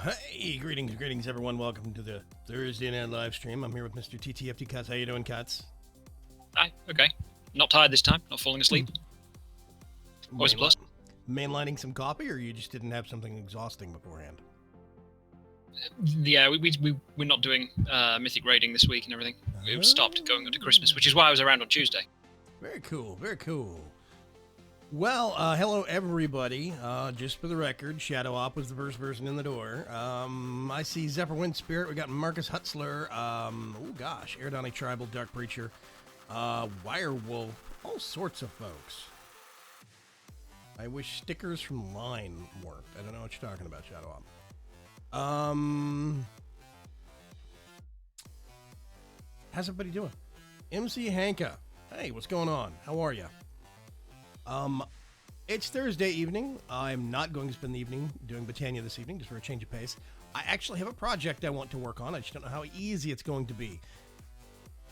Hey, greetings, everyone. Welcome to the Thursday night live stream. I'm here with Mr. TTFT Cuts. How you doing, Cuts? Hi, okay. Not tired this time, not falling asleep. Always a plus. Mainlining some coffee, or you just didn't have something exhausting beforehand? Yeah, we're not doing mythic raiding this week and everything. We've stopped going into Christmas, which is why I was around on Tuesday. Very cool, very cool. Well, hello everybody. Just for the record, Shadow Op was the first person in the door. I see Zephyr Wind Spirit. We got Marcus Hutzler. Oh gosh, Erdani Tribal, Dark Preacher, Wirewolf, all sorts of folks. I wish stickers from Line worked. I don't know what you're talking about, Shadow Op. How's everybody doing? MC Hanka. Hey, what's going on? How are you? It's Thursday evening. I'm not going to spend the evening doing Britannia this evening, just for a change of pace. I actually have a project I want to work on. I just don't know how easy it's going to be.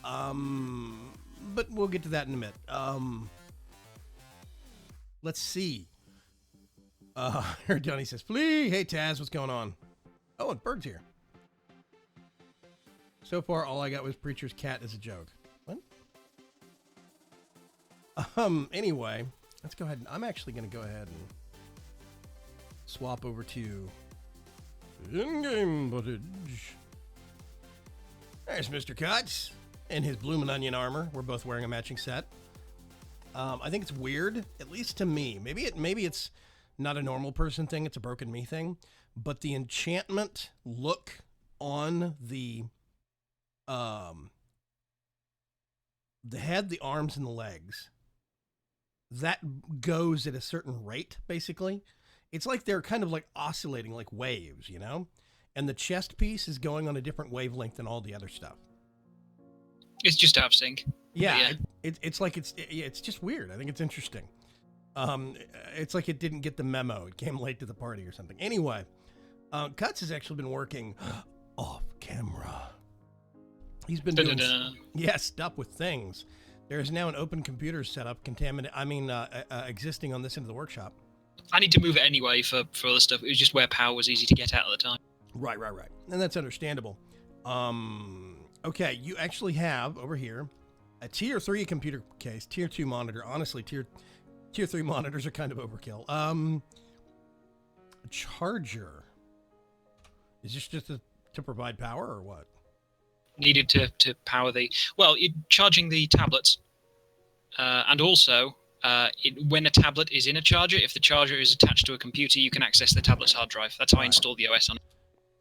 But we'll get to that in a minute. Let's see. Donnie says, "Flee!" Hey, Taz, what's going on? Oh, and Berg's here. So far, all I got was Preacher's cat as a joke. What? Anyway, let's go ahead. I'm actually going to go ahead and swap over to in-game footage. There's Mr. Cuts in his bloomin' onion armor. We're both wearing a matching set. I think it's weird, at least to me. Maybe it's not a normal person thing. It's a broken me thing. But the enchantment look on the head, the arms, and the legs, that goes at a certain rate, basically. It's like they're kind of like oscillating like waves, you know? And the chest piece is going on a different wavelength than all the other stuff. It's just out of sync. Yeah. It's like it's just weird. I think it's interesting. It's like it didn't get the memo. It came late to the party or something. Anyway, Cuts has actually been working off camera. He's been doing stuff with things. There is now an open computer setup existing on this end of the workshop. I need to move it anyway for other stuff. It was just where power was easy to get at the time. Right. And that's understandable. Okay, you actually have over here a tier 3 computer case, tier 2 monitor. Honestly, tier 3 monitors are kind of overkill. A charger. Is this just to provide power or what? Needed to power charging the tablets, and also when a tablet is in a charger, if the charger is attached to a computer, you can access the tablet's hard drive. That's how I installed the OS on it.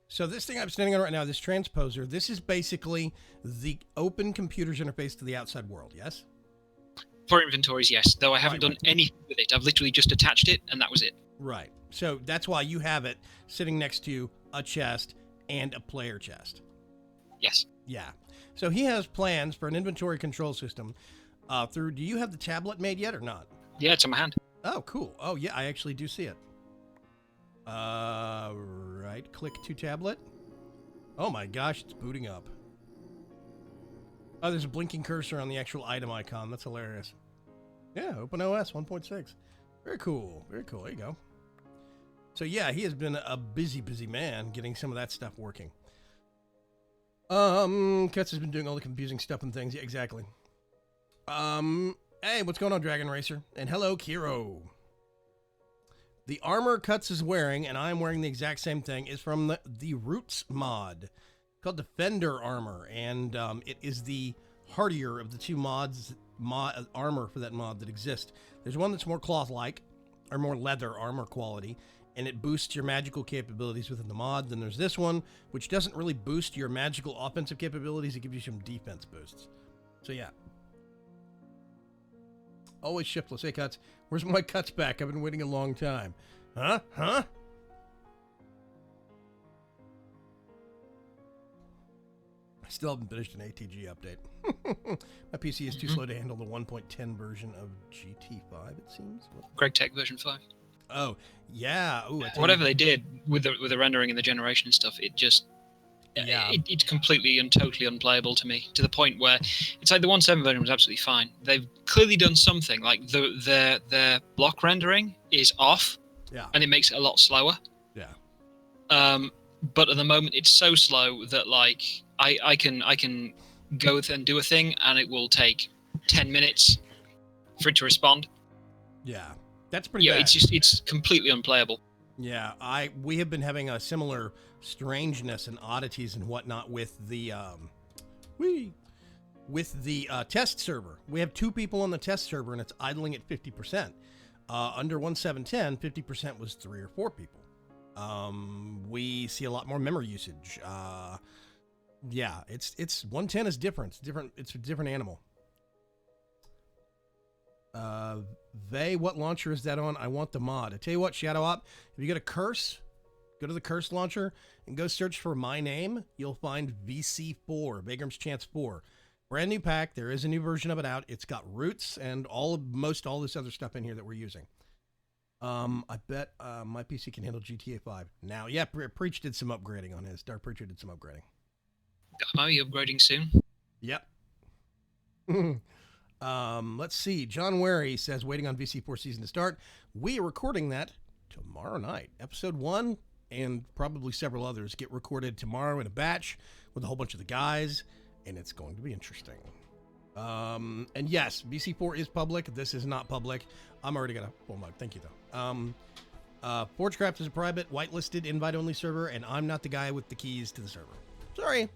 So this thing I'm standing on right now, this transposer, this is basically the open computer's interface to the outside world, yes? For inventories, yes. Though I haven't done anything with it. I've literally just attached it, and that was it. Right. So that's why you have it sitting next to a chest and a player chest. Yes. Yeah. So he has plans for an inventory control system do you have the tablet made yet or not? Yeah, it's on my hand. Oh, cool. Oh, yeah, I actually do see it. Right click to tablet. Oh my gosh, it's booting up. Oh, there's a blinking cursor on the actual item icon. That's hilarious. Yeah, OpenOS 1.6. Very cool. Very cool. There you go. So yeah, he has been a busy man getting some of that stuff working. Cuts has been doing all the confusing stuff and things. Yeah, exactly. Hey, what's going on, Dragon Racer? And hello, Kiro. The armor Cuts is wearing, and I'm wearing the exact same thing, is from the Roots mod called Defender Armor, and it is the hardier of the two armor for that mod that exist. There's one that's more cloth-like, or more leather armor quality, and it boosts your magical capabilities within the mod. Then there's this one, which doesn't really boost your magical offensive capabilities. It gives you some defense boosts. So yeah. Always shiftless. Hey, Cuts. Where's my Cuts back? I've been waiting a long time. Huh? I still haven't finished an ATG update. My PC is too slow to handle the 1.10 version of GT5, it seems. Greg Tech version 5. Oh, yeah. Ooh, whatever they did with the rendering and the generation and stuff, it just... Yeah. It's completely and totally unplayable to me, to the point where it's like the 1.7 version was absolutely fine. They've clearly done something, like their block rendering is off, and it makes it a lot slower. Yeah. but at the moment it's so slow that like I can go and do a thing and it will take 10 minutes for it to respond. Yeah, that's pretty bad. It's completely unplayable. Yeah, we have been having a similar strangeness and oddities and whatnot with the test server. We have 2 people on the test server and it's idling at 50%. Under 1.7.10, 50% was 3 or 4 people. We see a lot more memory usage. Yeah, it's 1.10 is different. It's a different animal. Vey, what launcher is that on? I want the mod. I tell you what, Shadow Op, if you get a curse, go to the curse launcher and go search for my name. You'll find VC4, Vagram's Chance 4. Brand new pack. There is a new version of it out. It's got roots and most all this other stuff in here that we're using. I bet my PC can handle GTA 5 now. Yeah, Preach did some upgrading on his. Dark Preacher did some upgrading. Are you upgrading soon? Yep. Let's see. John Wary says, waiting on VC4 season to start. We are recording that tomorrow night. Episode 1 and probably several others get recorded tomorrow in a batch with a whole bunch of the guys, and it's going to be interesting. And yes, VC4 is public. This is not public. I'm already gonna full mug. Thank you though. ForgeCraft is a private, whitelisted, invite-only server, and I'm not the guy with the keys to the server. Sorry.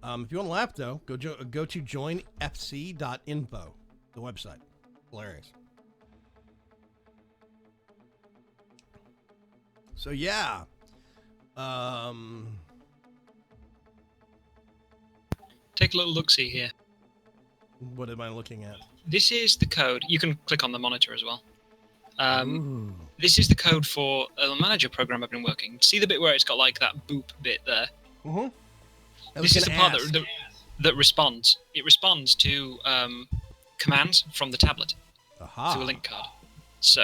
If you want to laugh, though, go to joinfc.info, the website. Hilarious. So, yeah. Take a little look-see here. What am I looking at? This is the code. You can click on the monitor as well. This is the code for a manager program I've been working. See the bit where it's got like that boop bit there? Mm-hmm. This is the part that responds. It responds to commands from the tablet to a link card. So.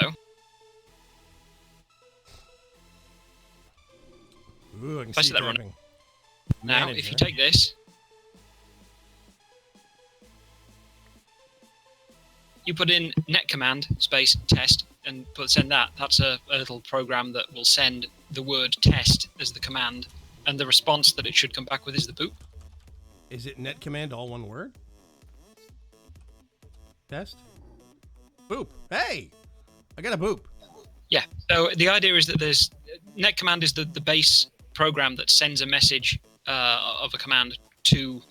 Ooh, I can if I see that running. Now, if you take this, you put in net command space test and send that. That's a little program that will send the word test as the command, and the response that it should come back with is the boop. Is it net command all one word? Test? Boop. Hey! I got a boop. Yeah. So the idea is that there's net command is the base program that sends a message of a command to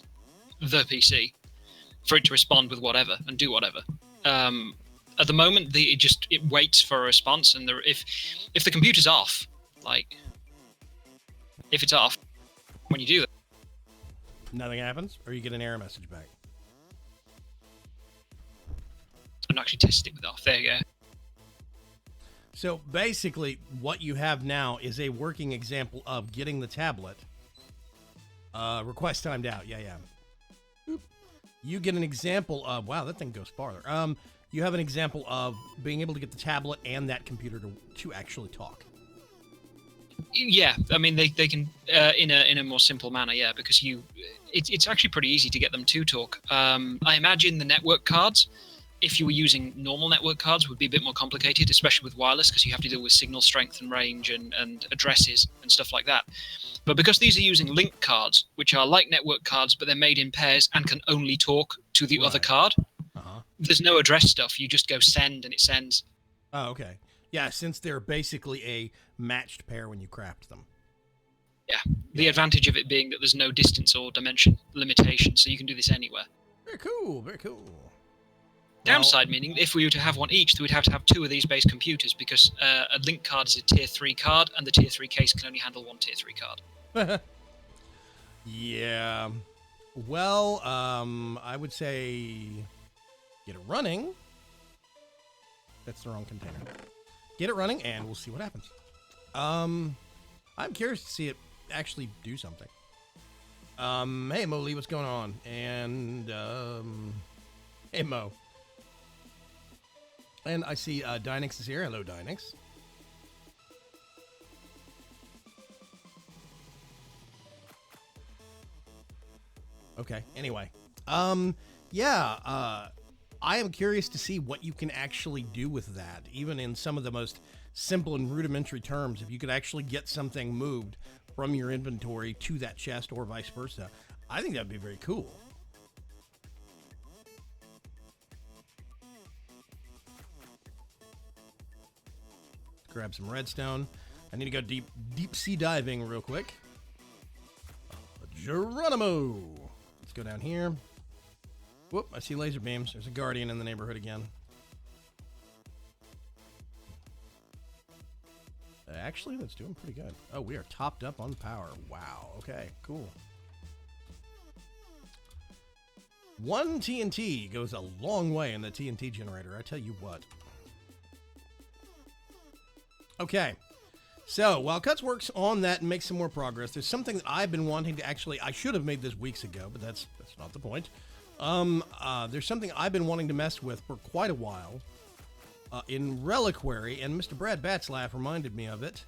the PC for it to respond with whatever and do whatever. At the moment, it waits for a response, and if the computer's off, like if it's off when you do that, nothing happens, or you get an error message back. I'm actually tested it with off. There you go. So basically, what you have now is a working example of getting the tablet. Request timed out. Yeah. Boop. You get an example of, wow, that thing goes farther. You have an example of being able to get the tablet and that computer to actually talk. Yeah, I mean they can in a more simple manner, yeah, because it's actually pretty easy to get them to talk. I imagine the network cards, if you were using normal network cards, would be a bit more complicated, especially with wireless, because you have to deal with signal strength and range and addresses and stuff like that. But because these are using link cards, which are like network cards, but they're made in pairs and can only talk to the other card, there's no address stuff. You just go send and it sends. Oh, okay. Yeah, since they're basically a matched pair when you craft them. Yeah, the advantage of it being that there's no distance or dimension limitation, so you can do this anywhere. Very cool, very cool. Downside meaning, if we were to have one each, we'd have to have 2 of these base computers, because a link card is a tier 3 card, and the tier 3 case can only handle one tier 3 card. Yeah. Well, I would say get it running. That's the wrong container. Get it running, and we'll see what happens. I'm curious to see it actually do something. Hey, Mo Lee, what's going on? And, hey, Mo. And I see Dynix is here. Hello, Dynix. Okay, anyway. Yeah, I am curious to see what you can actually do with that, even in some of the most simple and rudimentary terms. If you could actually get something moved from your inventory to that chest or vice versa. I think that'd be very cool. Grab some redstone. I need to go deep sea diving real quick. Geronimo. Let's go down here. Whoop, I see laser beams. There's a guardian in the neighborhood again. Actually, that's doing pretty good. Oh, we are topped up on power. Wow. Okay, cool. 1 TNT goes a long way in the TNT generator, I tell you what. Okay. So, while Cuts works on that and makes some more progress, there's something that I've been wanting to actually... I should have made this weeks ago, but that's not the point. There's something I've been wanting to mess with for quite a while. In Reliquary, and Mr. Brad Batslaff reminded me of it.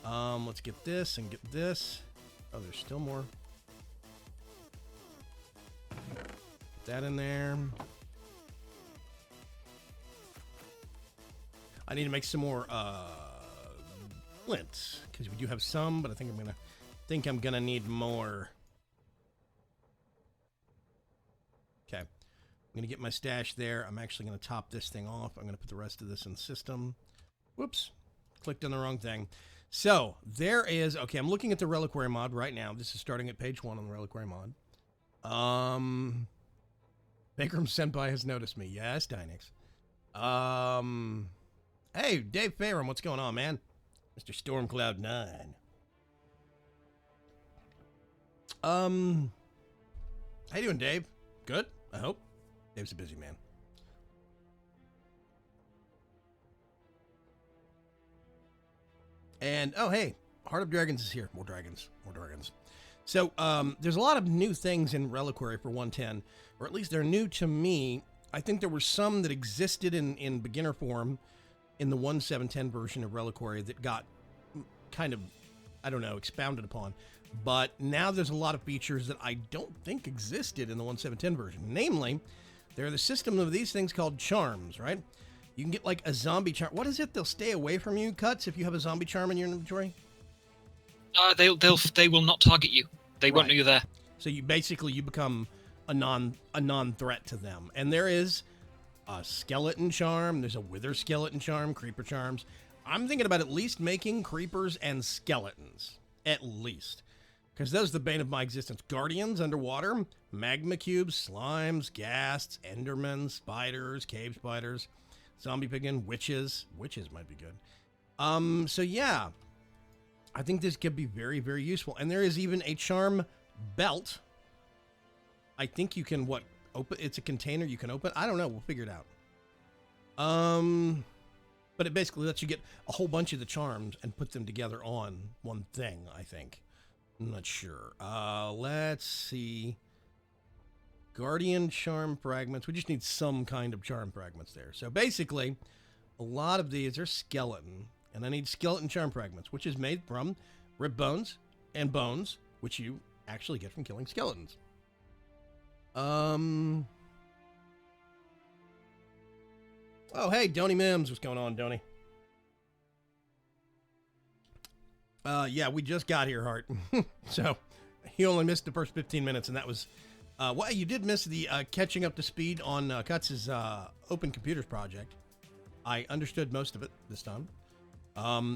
Let's get this and get this. Oh, there's still more. Put that in there. I need to make some more flint, because we do have some, but I think I'm gonna need more. Okay. I'm going to get my stash there. I'm actually going to top this thing off. I'm going to put the rest of this in the system. Whoops. Clicked on the wrong thing. So, there is... Okay, I'm looking at the Reliquary mod right now. This is starting at page 1 on the Reliquary mod. Bakerum Senpai has noticed me. Yes, Dynix. Hey, Dave Farum, what's going on, man? Mr. Stormcloud9. How you doing, Dave? Good, I hope. Dave's a busy man. And, oh, hey, Heart of Dragons is here. More dragons. More dragons. So, there's a lot of new things in Reliquary for 110, or at least they're new to me. I think there were some that existed in beginner form in the 1.7.10 version of Reliquary that got kind of, I don't know, expounded upon. But now there's a lot of features that I don't think existed in the 1.7.10 version. Namely, there's a system of these things called charms, right? You can get like a zombie charm. What is it? They'll stay away from you, Cuts, if you have a zombie charm in your inventory? They will not target you. They won't know you're there. So you become a non-threat to them. And there is a skeleton charm. There's a wither skeleton charm, creeper charms. I'm thinking about at least making creepers and skeletons. At least. Because those are the bane of my existence. Guardians underwater, magma cubes, slimes, ghasts, endermen, spiders, cave spiders, zombie pigmen, witches. Witches might be good. So yeah, I think this could be very, very useful. And there is even a charm belt. I think you can, open, it's a container you can open. I don't know, we'll figure it out. But it basically lets you get a whole bunch of the charms and put them together on one thing, I think. I'm not sure. Let's see. Guardian charm fragments. We just need some kind of charm fragments there. So basically, a lot of these are skeleton. And I need skeleton charm fragments, which is made from rib bones and bones, which you actually get from killing skeletons. Oh, hey, Donny Mims. What's going on, Donny? Yeah, we just got here, Hart. So, you only missed the first 15 minutes, and that was... well, you did miss the catching up to speed on Cuts' Open Computers project. I understood most of it this time.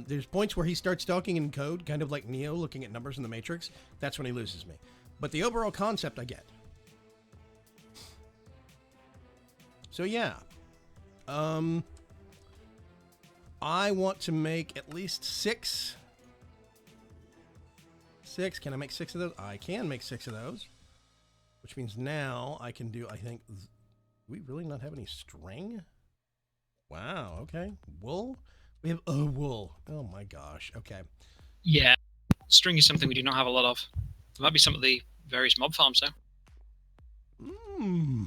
There's points where he starts talking in code, kind of like Neo looking at numbers in the Matrix. That's when he loses me. But the overall concept I get. So, yeah. I want to make at least 6. Can I make 6 of those? I can make 6 of those. Which means now I can do, I think... Do we really not have any string? Wow, okay. Wool? We have wool. Oh my gosh, okay. Yeah. String is something we do not have a lot of. There might be some of the various mob farms, though.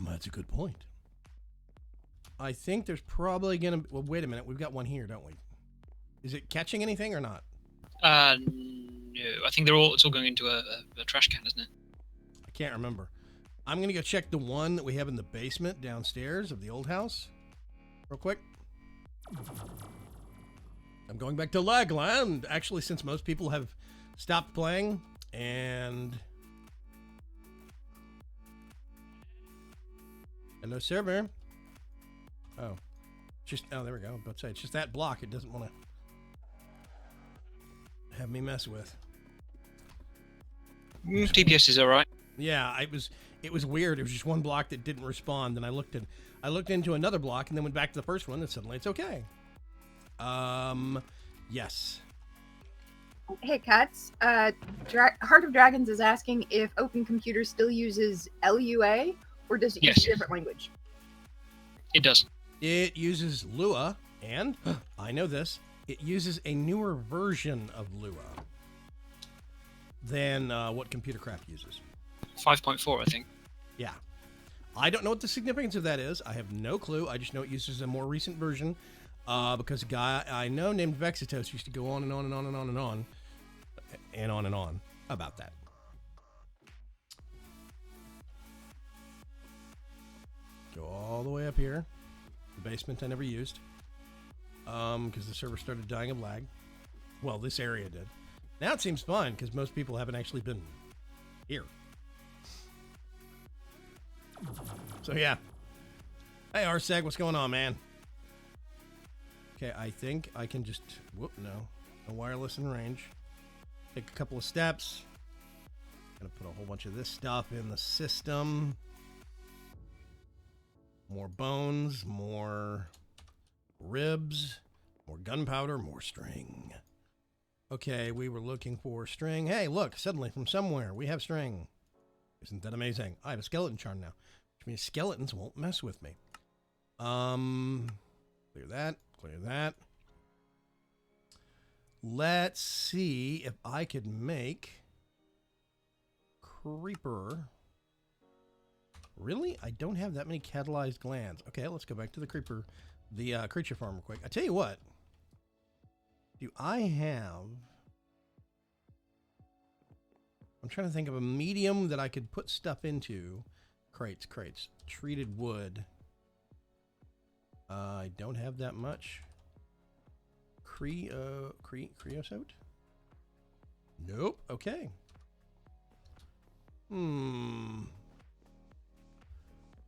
That's a good point. I think there's probably gonna... Well, wait a minute. We've got one here, don't we? Is it catching anything or not? No. I think it's all going into a trash can, isn't it? I can't remember. I'm gonna go check the one that we have in the basement downstairs of the old house. Real quick. I'm going back to Lagland. Actually, since most people have stopped playing, and hello server. Oh, there we go. But say it's just that block. It doesn't want to have me mess with. TPS is all right. Yeah, it was weird. It was just one block that didn't respond, and I looked into another block, and then went back to the first one, and suddenly it's okay. Yes. Hey, Cats. Heart of Dragons is asking if Open Computer still uses LUA, or does it use a different language? It does. It uses Lua, and I know this. It uses a newer version of Lua than what ComputerCraft uses. 5.4, I think. Yeah. I don't know what the significance of that is. I have no clue. I just know it uses a more recent version because a guy I know named Vexitos used to go on and on and on and on and on and on and on about that. Go all the way up here. The basement I never used because the server started dying of lag. Well, this area did. Now it seems fine because most people haven't actually been here. So yeah. Hey Arseg, what's going on, man? Okay, I think I can just no wireless in range. Take a couple of steps. Gonna put a whole bunch of this stuff in the system. More bones, more ribs, more gunpowder, more string. Okay, we were looking for string. Hey, look, suddenly from somewhere we have string. Isn't that amazing? I have a skeleton charm now, which means skeletons won't mess with me. Clear that, clear that. Let's see if I could make creeper. Really? I don't have that many catalyzed glands. Okay, let's go back to the creeper, the creature farm real quick. I tell you what. Do I have... I'm trying to think of a medium that I could put stuff into. Crates. Treated wood. I don't have that much. Creosote? Nope. Okay.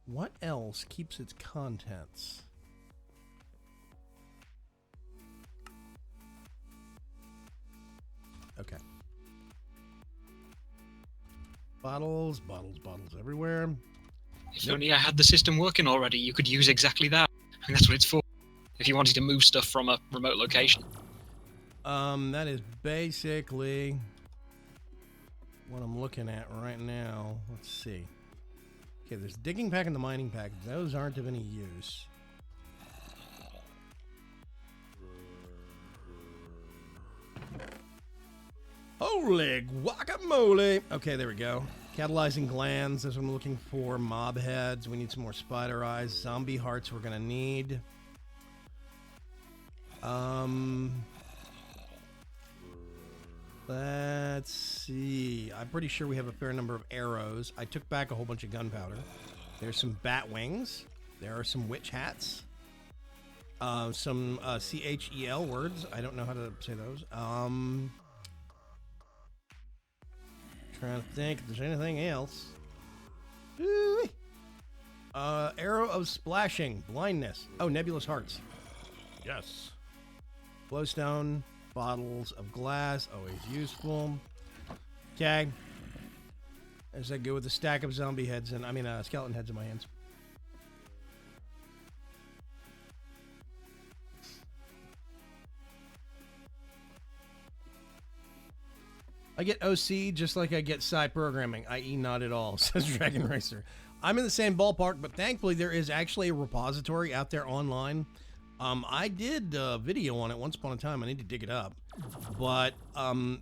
What else keeps its contents? Okay. Bottles everywhere. If only I had the system working already, you could use exactly that. And that's what it's for. If you wanted to move stuff from a remote location. That is basically what I'm looking at right now. Let's see. Okay, there's digging pack and the mining pack. Those aren't of any use. Holy guacamole! Okay, there we go. Catalyzing glands, that's what I'm looking for. Mob heads, we need some more spider eyes. Zombie hearts we're gonna need. Let's see. I'm pretty sure we have a fair number of arrows. I took back a whole bunch of gunpowder. There's some bat wings. There are some witch hats. Some CHEL words. I don't know how to say those. Trying to think if there's anything else. Ooh-wee. Arrow of splashing. Blindness. Oh, nebulous hearts. Yes. Glowstone. Bottles of glass. Always useful. Okay. As I go with a stack of zombie heads and skeleton heads in my hands. I get OC just like I get Psi programming, i.e. not at all, says Dragon Racer. I'm in the same ballpark, but thankfully there is actually a repository out there online. I did a video on it once upon a time. I need to dig it up. But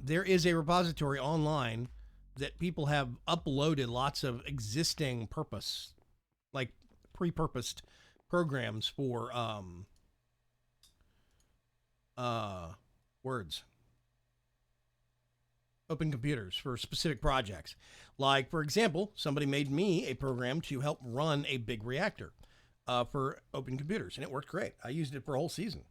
there is a repository online that people have uploaded lots of existing like pre-purposed programs for open computers for specific projects. Like, for example, somebody made me a program to help run a big reactor for open computers, and it worked great. I used it for a whole season.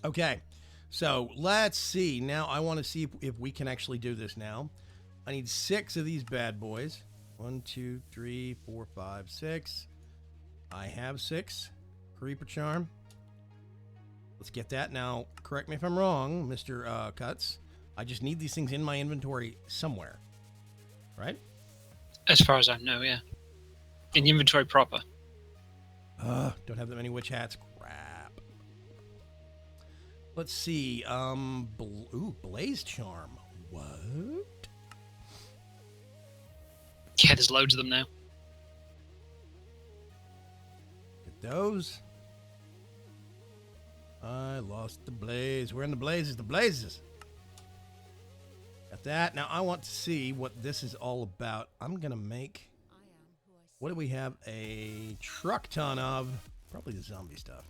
Okay, so let's see. Now I want to see if we can actually do this now. I need 6 of these bad boys. 1, 2, 3, 4, 5, 6. I have 6. Creeper charm. Let's get that. Now, correct me if I'm wrong, Mr. Cuts. I just need these things in my inventory somewhere. Right? As far as I know, yeah. In the inventory proper. Don't have that many witch hats. Crap. Let's see. Blaze charm. What? Yeah, there's loads of them now. Get those. I lost the blaze. We're in the blazes. The blazes. Got that. Now I want to see what this is all about. I'm gonna make. What do we have? A truck ton of. Probably the zombie stuff.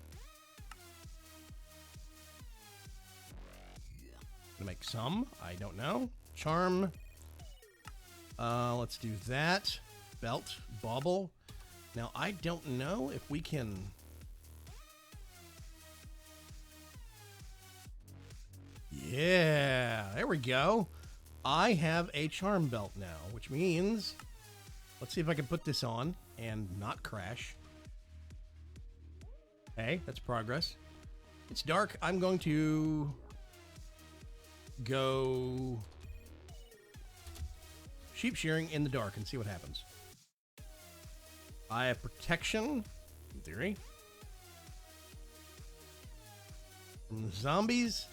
Gonna make some. I don't know. Charm. Let's do that. Belt. Bauble. Now I don't know if we can. Yeah, there we go. I have a charm belt now, which means, let's see if I can put this on and not crash. Hey, that's progress. It's dark. I'm going to go sheep shearing in the dark and see what happens. I have protection, in theory, from the zombies.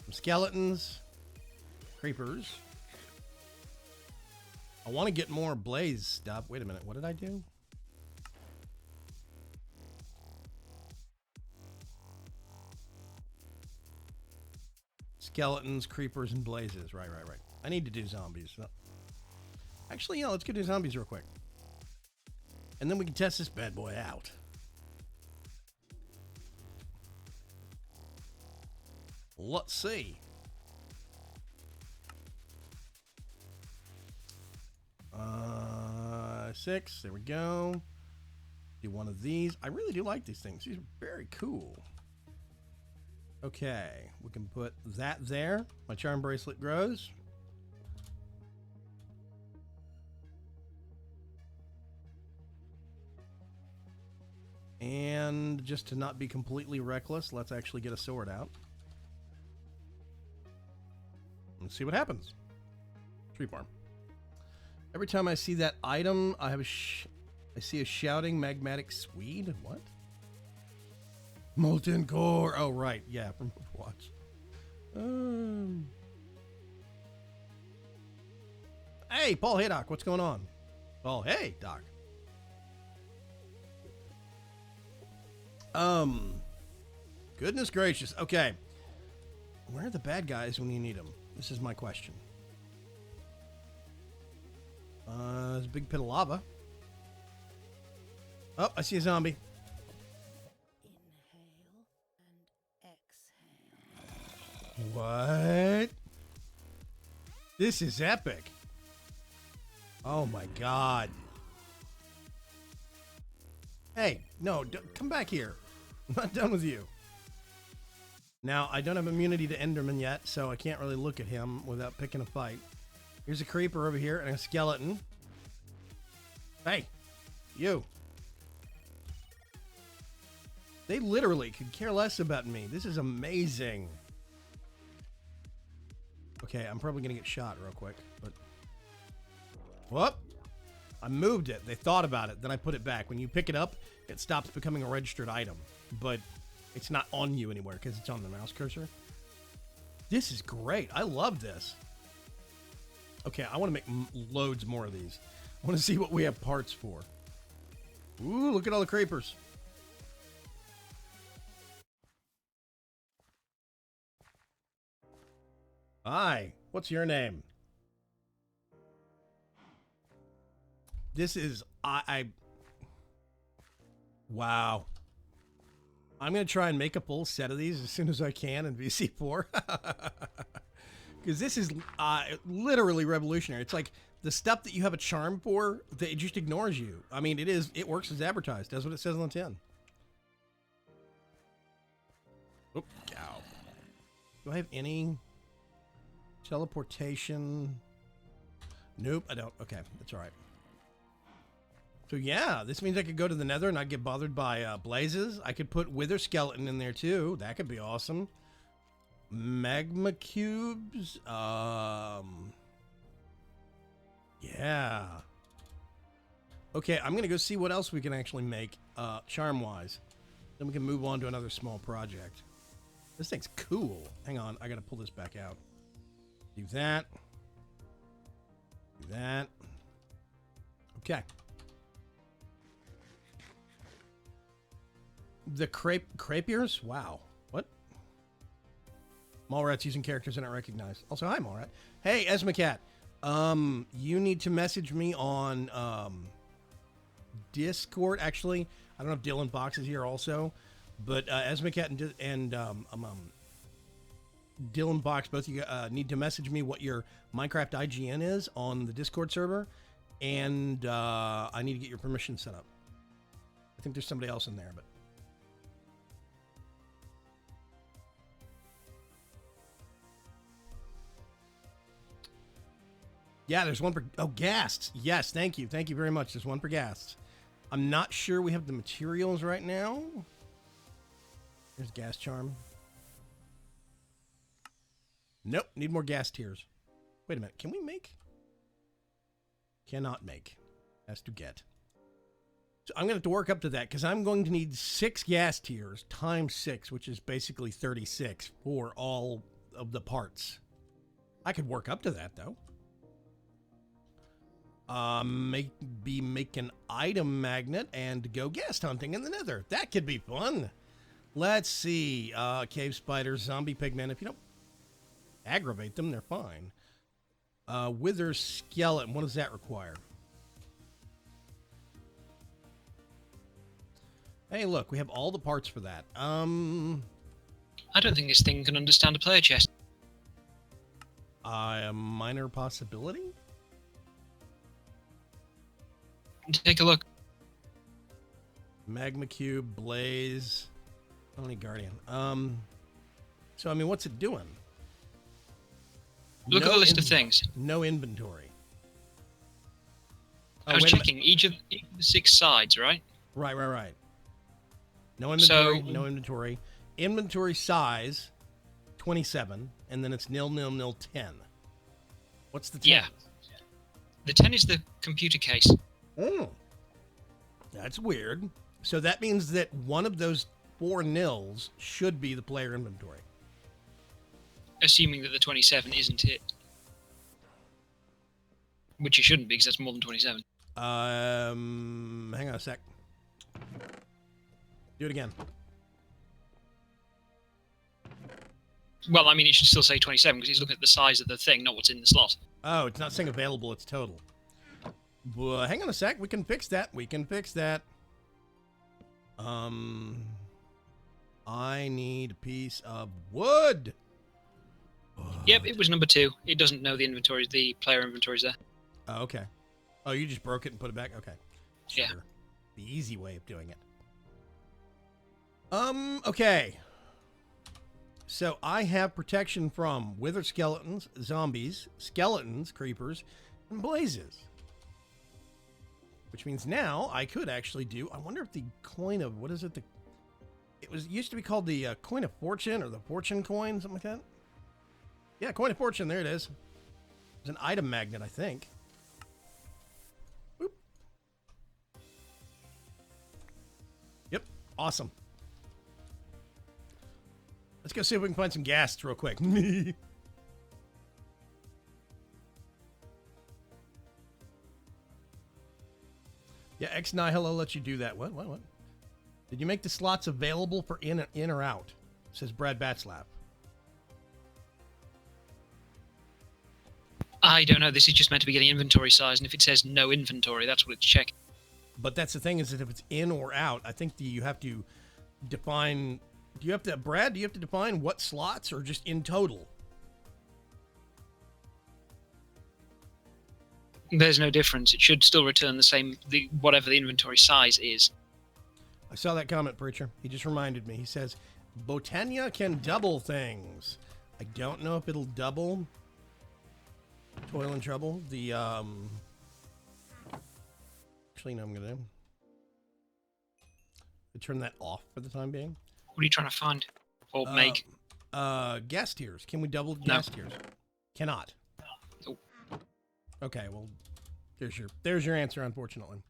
Some skeletons, creepers. I want to get more blaze stuff. Wait a minute, what did I do? Skeletons, creepers, and blazes. Right. I need to do zombies. Actually, yeah, let's go do zombies real quick. And then we can test this bad boy out. Let's see. 6. There we go. Do one of these. I really do like these things. These are very cool. Okay. We can put that there. My charm bracelet grows. And just to not be completely reckless, let's actually get a sword out. Let's see what happens. Tree farm. Every time I see that item, I see a shouting magmatic Swede. What? Molten core. Oh, right. Yeah, from Overwatch. Hey, Paul. Hey, Doc. What's going on? Oh, hey, Doc. Goodness gracious. Okay. Where are the bad guys when you need them? This is my question. There's a big pit of lava. Oh, I see a zombie. Inhale and exhale. What? This is epic. Oh my god. Hey, no, come back here. I'm not done with you. Now, I don't have immunity to Enderman yet, so I can't really look at him without picking a fight. Here's a creeper over here and a skeleton. Hey, you. They literally could care less about me. This is amazing. Okay, I'm probably going to get shot real quick, but... Whoop! I moved it. They thought about it. Then I put it back. When you pick it up, it stops becoming a registered item. But it's not on you anywhere because it's on the mouse cursor. This is great. I love this. Okay, I want to make loads more of these. I want to see what we have parts for. Ooh, look at all the creepers. Hi, what's your name? This is, wow. I'm going to try and make a full set of these as soon as I can in VC4. Because this is literally revolutionary. It's like the stuff that you have a charm for, that it just ignores you. I mean, it works as advertised. That's what it says on the tin. Oop, Do I have any teleportation? Nope, I don't. Okay, that's all right. So yeah, this means I could go to the Nether and not get bothered by blazes. I could put Wither Skeleton in there too. That could be awesome. Magma cubes. Yeah. Okay, I'm gonna go see what else we can actually make charm-wise. Then we can move on to another small project. This thing's cool. Hang on, I gotta pull this back out. Do that. Do that. Okay. The Crapiers? Wow. What? Mallrats using characters I don't recognize. Also, hi, Mallrat. Hey, Esmacat. You need to message me on Discord. Actually, I don't know if Dylan Box is here also, but Esmacat and Dylan Box, both of you need to message me what your Minecraft IGN is on the Discord server, and I need to get your permission set up. I think there's somebody else in there, but. Yeah, there's one per... Oh, ghasts. Yes, thank you. Thank you very much. There's one per ghasts. I'm not sure we have the materials right now. There's gas charm. Nope, need more gas tiers. Wait a minute, can we make? Cannot make. Has to get. So I'm going to have to work up to that, because I'm going to need 6 gas tiers times 6, which is basically 36 for all of the parts. I could work up to that, though. Maybe make an item magnet and go guest hunting in the Nether. That could be fun. Let's see. Cave spiders, zombie pigmen. If you don't aggravate them, they're fine. Wither skeleton. What does that require? Hey, look, we have all the parts for that. I don't think this thing can understand a player chest. A minor possibility? Take a look. Magma cube, blaze, only guardian. So I mean, what's it doing? Look at the list of things. No inventory. I was checking each of the 6 sides, right? Right. No inventory. So, no inventory. Inventory size 27, and then it's 00010. What's the 10? Yeah. The 10 is the computer case. Oh, that's weird. So that means that one of those 4 nils should be the player inventory. Assuming that the 27 isn't it. Which it shouldn't be, because that's more than 27. Hang on a sec. Do it again. Well, I mean, it should still say 27, because he's looking at the size of the thing, not what's in the slot. Oh, it's not saying available, it's total. Well, hang on a sec. We can fix that. I need a piece of wood. Yep, it was number 2. It doesn't know the inventory, the player inventory's there. Oh, okay. Oh, you just broke it and put it back? Okay. Sure. Yeah. The easy way of doing it. Okay. So I have protection from wither skeletons, zombies, skeletons, creepers, and blazes. Which means now I could actually do, I wonder if the coin of, what is it? It used to be called the coin of fortune, or the fortune coin, something like that. Yeah, coin of fortune, there it is. It's an item magnet, I think. Boop. Yep, awesome. Let's go see if we can find some ghasts real quick. Yeah, X-Nihilo lets you do that. What? Did you make the slots available for in or out? Says Brad Batslap. I don't know. This is just meant to be getting inventory size, and if it says no inventory, that's what it's checking. But that's the thing, is that if it's in or out, I think you have to define... Brad, do you have to define what slots, or just in total? There's no difference. It should still return the same, whatever the inventory size is. I saw that comment, Preacher. He just reminded me. He says, Botania can double things. I don't know if it'll double Toil and Trouble. The, actually, no, I'm going to turn that off for the time being. What are you trying to find? Or make? Gas tiers. Can we double gas tiers? Cannot. Oh. Okay, well, there's your answer, unfortunately.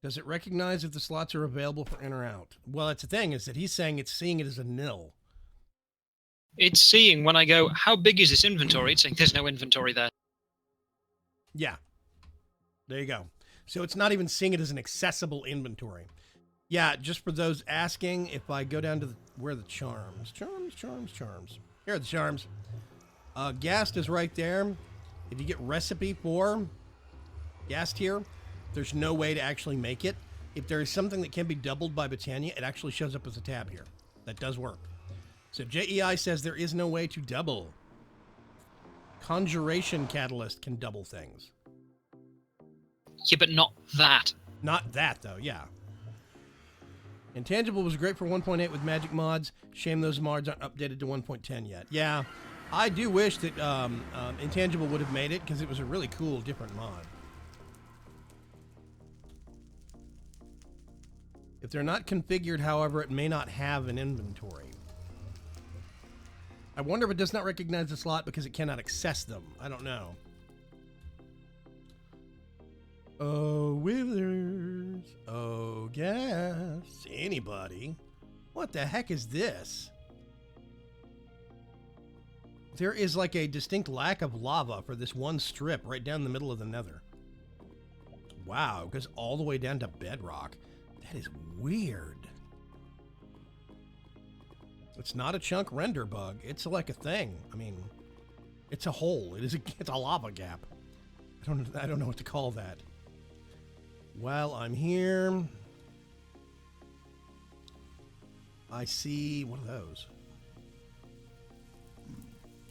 Does it recognize if the slots are available for in or out? Well, that's the thing, is that he's saying it's seeing it as a nil. It's seeing when I go, how big is this inventory? It's saying there's no inventory there. Yeah. There you go. So it's not even seeing it as an accessible inventory. Yeah, just for those asking, if I go down to where are the charms? Charms. Here are the charms. Ghast is right there. If you get recipe for Ghast here, there's no way to actually make it. If there is something that can be doubled by Britannia, it actually shows up as a tab here. That does work. So JEI says there is no way to double. Conjuration Catalyst can double things. Yeah, but not that. Not that, though, yeah. Intangible was great for 1.8 with magic mods. Shame those mods aren't updated to 1.10 yet. Yeah, I do wish that Intangible would have made it, because it was a really cool, different mod. If they're not configured, however, it may not have an inventory. I wonder if it does not recognize the slot because it cannot access them. I don't know. Oh, withers. Oh, gas. Anybody? What the heck is this? There is like a distinct lack of lava for this one strip right down the middle of the nether. Wow, it goes all the way down to bedrock. That is weird. It's not a chunk render bug. It's like a thing. I mean, it's a hole. It's a lava gap. I don't know what to call that. While I'm here, I see, what are those?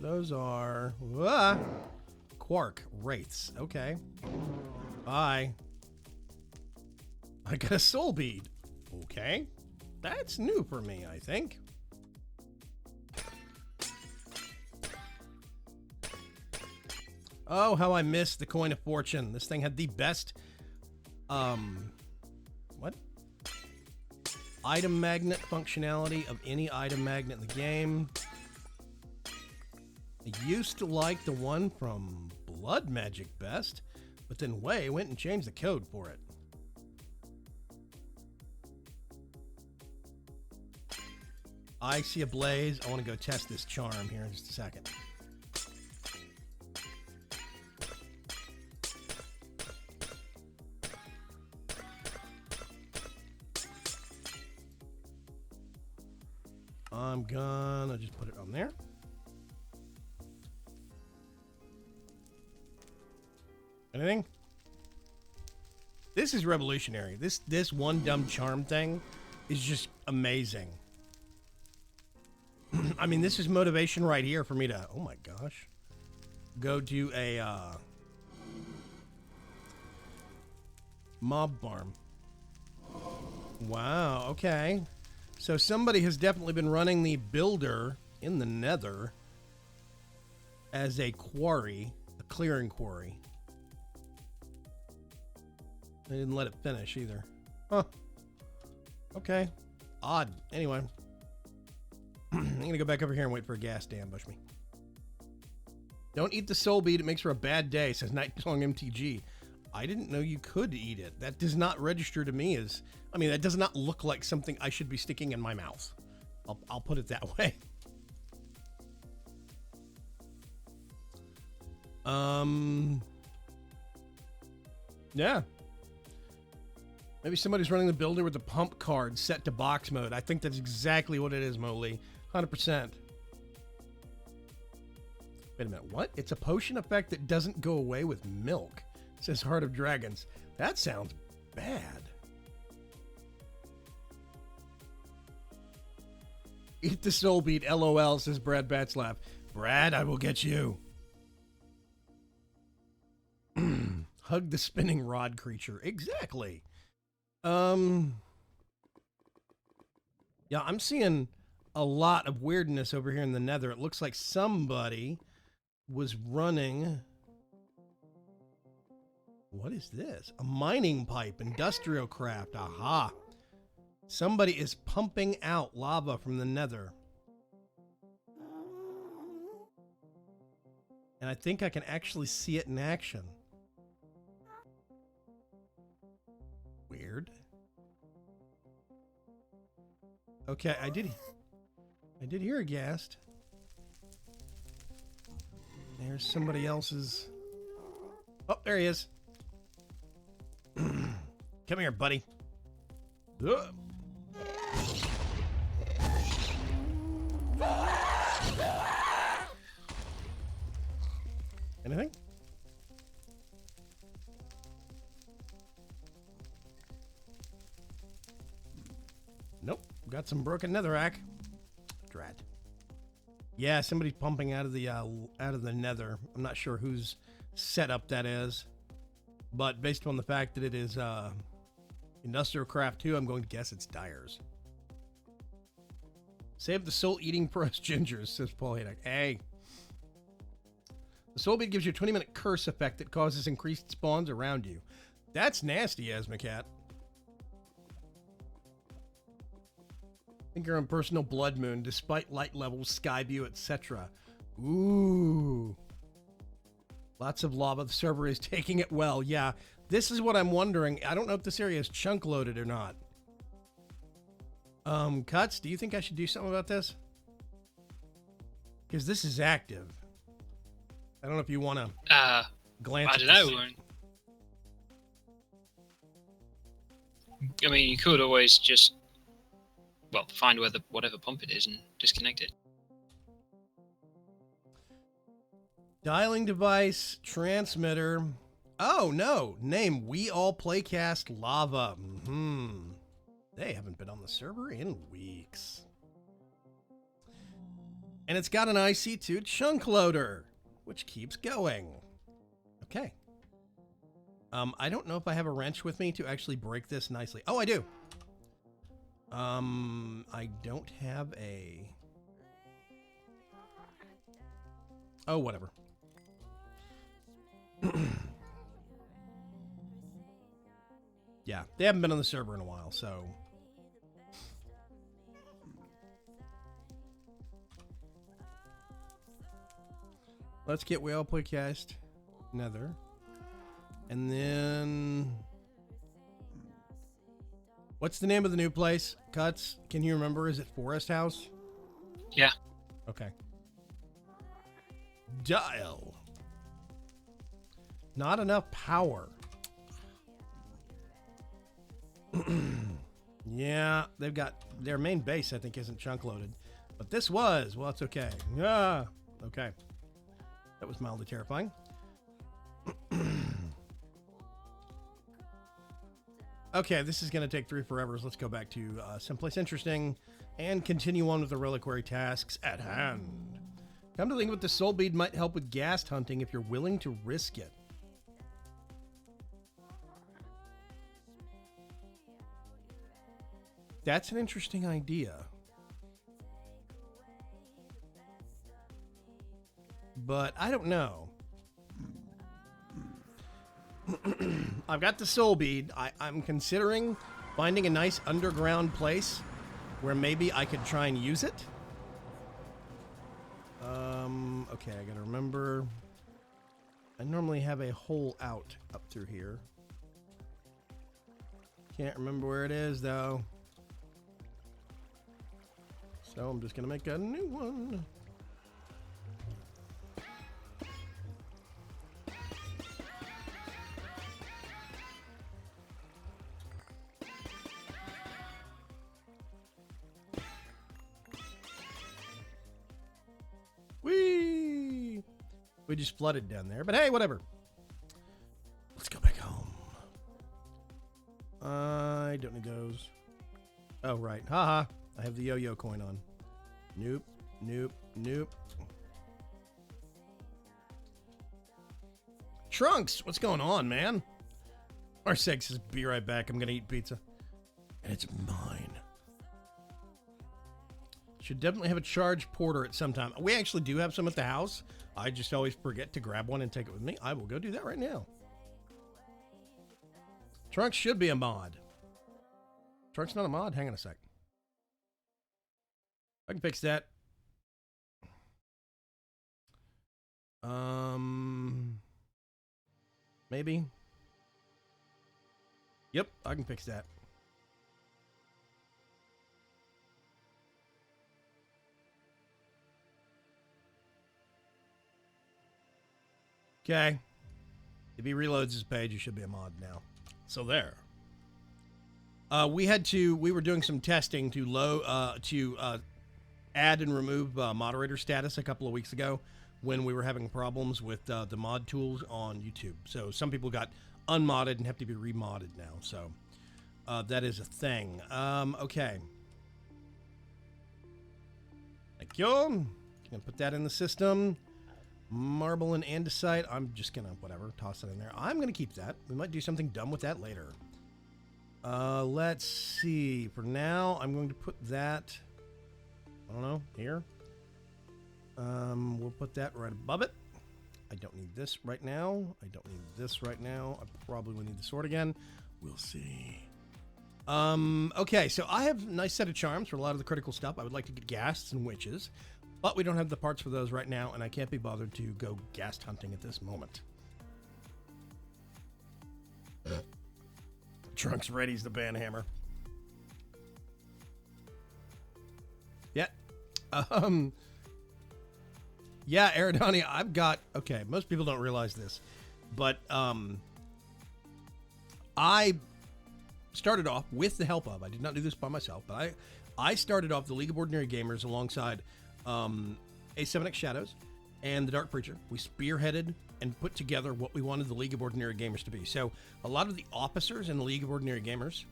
Those are quark wraiths. Okay. Bye. I got a soul bead. Okay. That's new for me, I think. Oh, how I missed the coin of fortune. This thing had the best, what? Item magnet functionality of any item magnet in the game. I used to like the one from Blood Magic best, but then Way went and changed the code for it. I see a blaze. I want to go test this charm here in just a second. I'm gonna just put it on there. Anything? This is revolutionary. This one dumb charm thing is just amazing. I mean, this is motivation right here for me to, oh my gosh, go do a mob farm. Wow, okay. So somebody has definitely been running the builder in the nether as a quarry, a clearing quarry. They didn't let it finish either. Huh. Okay. Odd. Anyway. I'm going to go back over here and wait for a gas to ambush me. Don't eat the soul bead. It makes for a bad day, says Night Song MTG. I didn't know you could eat it. That does not register to me as... I mean, that does not look like something I should be sticking in my mouth. I'll put it that way. Yeah. Maybe somebody's running the builder with the pump card set to box mode. I think that's exactly what it is, Moly. 100%. Wait a minute, what? It's a potion effect that doesn't go away with milk, says Heart of Dragons. That sounds bad. Eat the soul bead, LOL, says Brad Batslav. Brad, I will get you. Hug the spinning rod creature. Exactly. Yeah, I'm seeing a lot of weirdness over here in the Nether. It looks like somebody was running... What is this? A mining pipe, industrial craft. Aha. Somebody is pumping out lava from the Nether. And I think I can actually see it in action. Weird. Okay, I did hear a ghast. There's somebody else's... Oh, there he is. Come here, buddy. Ugh. Anything? Nope. Got some broken netherrack. Drat. Yeah, somebody's pumping out of the Nether. I'm not sure whose setup that is, but based on the fact that it is Industrial Craft 2, I'm going to guess it's Dyer's. Save the soul-eating for us gingers, says Paul Haydock. Hey. The soul bead gives you a 20-minute curse effect that causes increased spawns around you. That's nasty, Asmacat. Think you're on personal blood moon, despite light levels, sky view, etc. Ooh. Lots of lava. The server is taking it well. Yeah, this is what I'm wondering. I don't know if this area is chunk loaded or not. Cuts, do you think I should do something about this? Because this is active. I don't know if you want to glance I at don't this. know. I mean, you could always just, well, find where whatever pump it is and disconnect it. Dialing device, transmitter. Oh, no. Name, We All Playcast Lava. They haven't been on the server in weeks. And it's got an IC2 chunk loader, which keeps going. Okay. I don't know if I have a wrench with me to actually break this nicely. Oh, I do. I don't have a... Oh, whatever. Yeah, they haven't been on the server in a while, so... Let's get We All Playcast Nether. And then... What's the name of the new place? Cuts, can you remember? Is it Forest House? Yeah. Okay. Dial. Not enough power. Yeah, they've got... Their main base, I think, isn't chunk loaded. But this was. Well, it's okay. Ah, okay. That was mildly terrifying. Okay, this is going to take 3 forevers. Let's go back to someplace interesting and continue on with the reliquary tasks at hand. Come to think of it, the soul bead might help with ghast hunting if you're willing to risk it. That's an interesting idea. But I don't know. I've got the soul bead. I'm considering finding a nice underground place where maybe I could try and use it. Okay, I gotta remember. I normally have a hole out up through here. Can't remember where it is though. So I'm just gonna make a new one. Whee! We just flooded down there, but hey, whatever. Let's go back home. I don't need those. Oh, right. Haha. I have the yo-yo coin on. Nope. Nope. Nope. Trunks, what's going on, man? Arseg says, be right back. I'm going to eat pizza. And it's mine. Should definitely have a charge porter at some time. We actually do have some at the house. I just always forget to grab one and take it with me. I will go do that right now. Trunks should be a mod. Trunks not a mod? Hang on a sec. I can fix that. Maybe. Yep, I can fix that. Okay. If he reloads his page, he should be a mod now. So there. We were doing some testing to add and remove moderator status a couple of weeks ago when we were having problems with the mod tools on YouTube. So some people got unmodded and have to be remodded now. So that is a thing. Okay. Thank you. Gonna put that in the system. Marble and andesite. I'm just gonna whatever toss it in there. I'm gonna keep that. We might do something dumb with that later. Let's see. For now, I'm going to put that. I don't know here. We'll put that right above it. I don't need this right now. I don't need this right now. I probably will need the sword again. We'll see. Okay, so I have a nice set of charms for a lot of the critical stuff. I would like to get ghasts and witches, but we don't have the parts for those right now, and I can't be bothered to go ghast hunting at this moment. Trunks ready's the banhammer. Yeah. Yeah, Aridani, I've got... Okay, most people don't realize this, but I started off with the help of... I did not do this by myself, but I started off the League of Ordinary Gamers alongside A7X Shadows and the Dark Preacher. We spearheaded and put together what we wanted the League of Ordinary Gamers to be. So a lot of the officers in the League of Ordinary Gamers,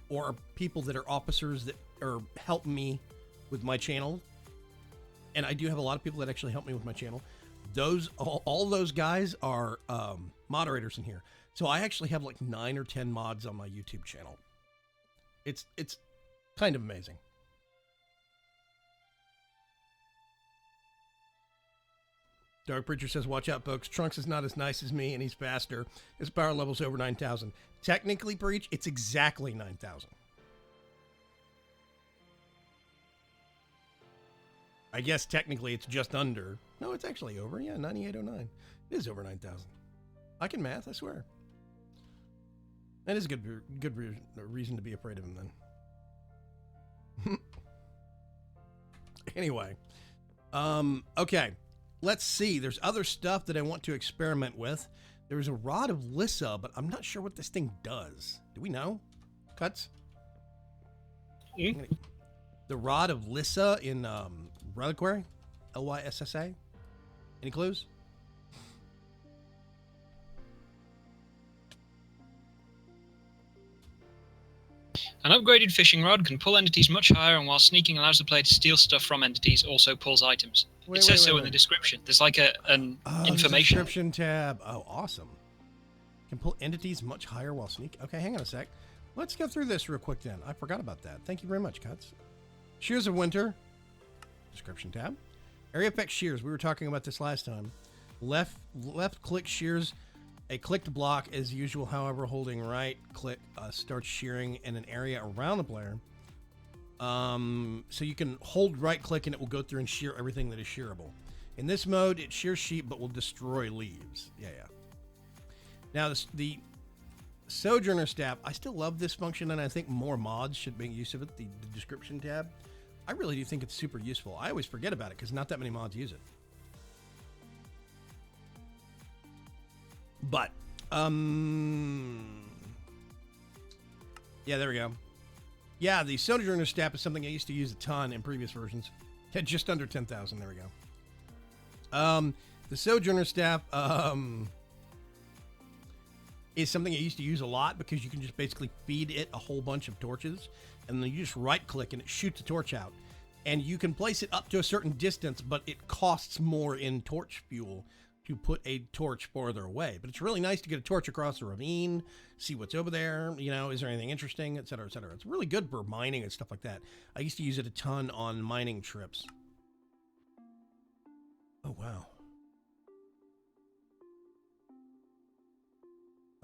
or people that are officers that are help me with my channel, and I do have a lot of people that actually help me with my channel. Those all those guys are moderators in here. So I actually have like 9 or 10 mods on my YouTube channel. It's kind of amazing. Dark Preacher says, watch out, folks. Trunks is not as nice as me, and he's faster. His power level's over 9,000. Technically, Preach, it's exactly 9,000. I guess technically it's just under. No, it's actually over. Yeah, 9809. It is over 9,000. I can math, I swear. That is a good reason to be afraid of him, then. Anyway. Okay. Let's see. There's other stuff that I want to experiment with. There's a Rod of Lissa, but I'm not sure what this thing does. Do we know? Cuts? The Rod of Lissa in Reliquary? Lyssa? Any clues? An upgraded fishing rod can pull entities much higher, and while sneaking allows the player to steal stuff from entities, also pulls items. It says so in the description. There's like an information. Description tab. Oh, awesome. Can pull entities much higher while sneaking. Okay, hang on a sec. Let's go through this real quick then. I forgot about that. Thank you very much, Cuts. Shears of Winter. Description tab. Area effect shears. We were talking about this last time. Left click shears a clicked block as usual. However, holding right click starts shearing in an area around the player. So you can hold right click and it will go through and shear everything that is shearable. In this mode, it shears sheep but will destroy leaves. Yeah. Now the Sojourner Staff, I still love this function, and I think more mods should make use of it. The description tab, I really do think it's super useful. I always forget about it because not that many mods use it. But yeah, there we go. Yeah, the Sojourner Staff is something I used to use a ton in previous versions. Had just under 10,000. There we go. The Sojourner Staff is something I used to use a lot because you can just basically feed it a whole bunch of torches, and then you just right-click and it shoots a torch out. And you can place it up to a certain distance, but it costs more in torch fuel to put a torch farther away. But it's really nice to get a torch across the ravine, see what's over there, you know, is there anything interesting, etc., etc. It's really good for mining and stuff like that. I used to use it a ton on mining trips. Oh, wow.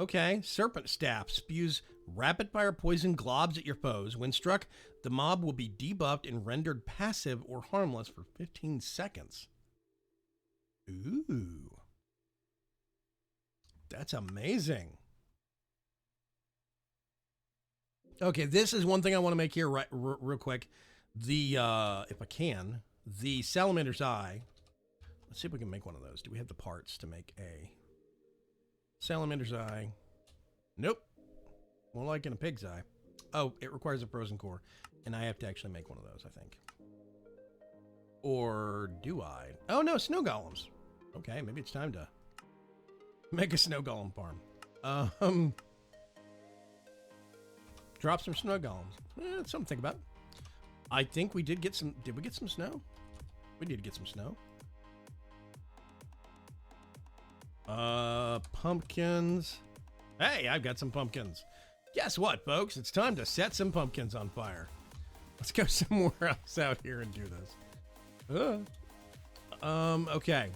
Okay, Serpent Staff spews rapid-fire poison globs at your foes. When struck, the mob will be debuffed and rendered passive or harmless for 15 seconds. Ooh. That's amazing. Okay, this is one thing I want to make here real quick. The, if I can, the Salamander's Eye. Let's see if we can make one of those. Do we have the parts to make a Salamander's Eye? Nope. More like in a pig's eye. Oh, it requires a frozen core. And I have to actually make one of those, I think. Or do I? Oh, no, snow golems. Okay, maybe it's time to make a snow golem farm. Drop some snow golems. That's something to think about. I think we did get some... Did we get some snow? We did get some snow. Pumpkins. Hey, I've got some pumpkins. Guess what, folks? It's time to set some pumpkins on fire. Let's go somewhere else out here and do this. Okay.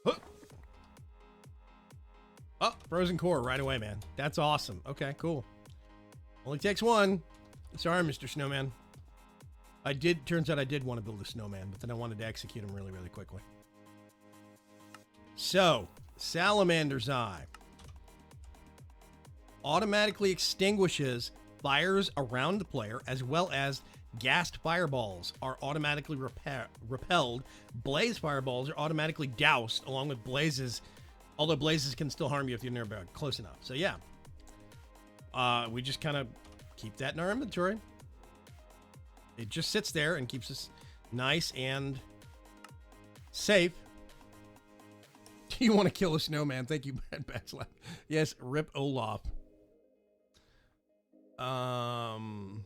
Huh. Oh, frozen core right away, man. That's awesome. Okay, cool. Only takes one. Sorry, Mr. Snowman. Turns out I did want to build a snowman, but then I wanted to execute him really, really quickly. So, Salamander's Eye automatically extinguishes fires around the player, as well as gassed fireballs are automatically repelled. Blaze fireballs are automatically doused, along with blazes, although blazes can still harm you if you're nearby close enough. So yeah, we just kind of keep that in our inventory. It just sits there and keeps us nice and safe. Do you want to kill a snowman? Thank you, Bad Batslav. Yes, rip Olaf. And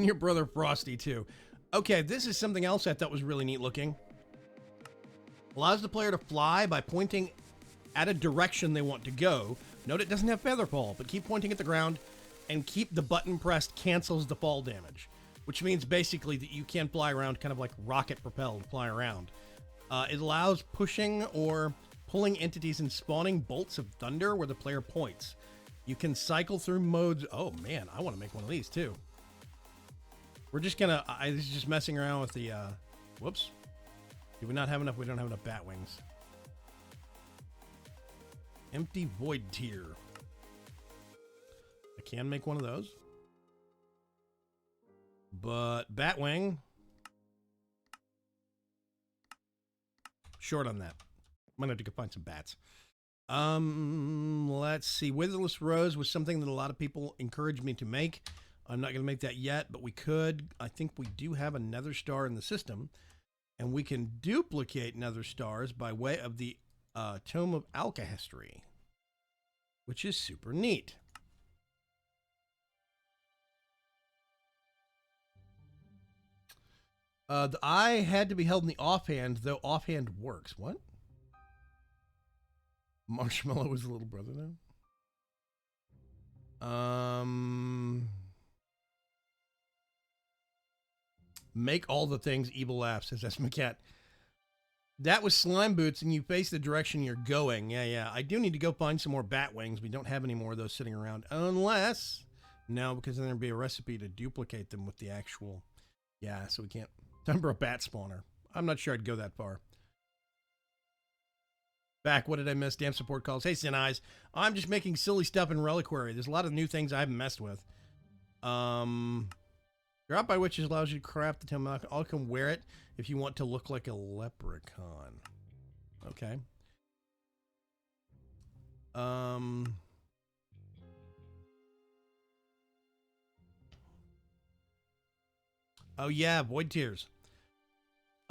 your brother Frosty, too. Okay, this is something else I thought was really neat looking. Allows the player to fly by pointing at a direction they want to go. Note it doesn't have feather fall, but keep pointing at the ground and keep the button pressed cancels the fall damage, which means basically that you can fly around kind of like rocket propelled, fly around. It allows pushing or pulling entities and spawning bolts of thunder where the player points. You can cycle through modes. Oh man, I want to make one of these too. We're just gonna, this is just messing around with the, whoops. Do we not have enough? We don't have enough bat wings. Empty void tier. I can make one of those. But Batwing, short on that. Might have to go find some bats. Let's see. Witherless Rose was something that a lot of people encouraged me to make. I'm not going to make that yet, but we could. I think we do have a Nether Star in the system, and we can duplicate Nether Stars by way of the Tome of Alkahestry, which is super neat. The eye had to be held in the offhand, though offhand works. What? Marshmallow was the little brother now? Make all the things evil laughs, says Esmacat. That was slime boots, and you face the direction you're going. Yeah. I do need to go find some more bat wings. We don't have any more of those sitting around. Unless... No, because then there'd be a recipe to duplicate them with the actual... Yeah, so we can't... Time for a bat spawner. I'm not sure I'd go that far. Back, what did I miss? Damn support calls. Hey, Sin Eyes. I'm just making silly stuff in Reliquary. There's a lot of new things I haven't messed with. Drop by Witches allows you to craft the Tome. I can wear it if you want to look like a leprechaun. Okay. Oh yeah, Void Tears.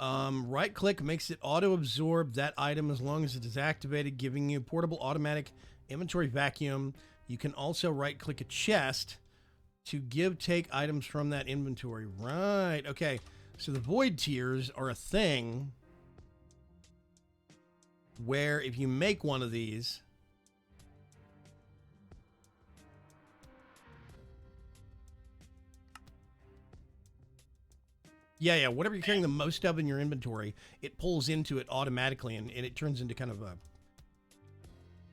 Right click makes it auto absorb that item as long as it is activated, giving you portable automatic inventory vacuum. You can also right click a chest to take items from that inventory. Right. Okay. So the void tiers are a thing where if you make one of these, yeah, whatever you're carrying the most of in your inventory, it pulls into it automatically, and it turns into kind of a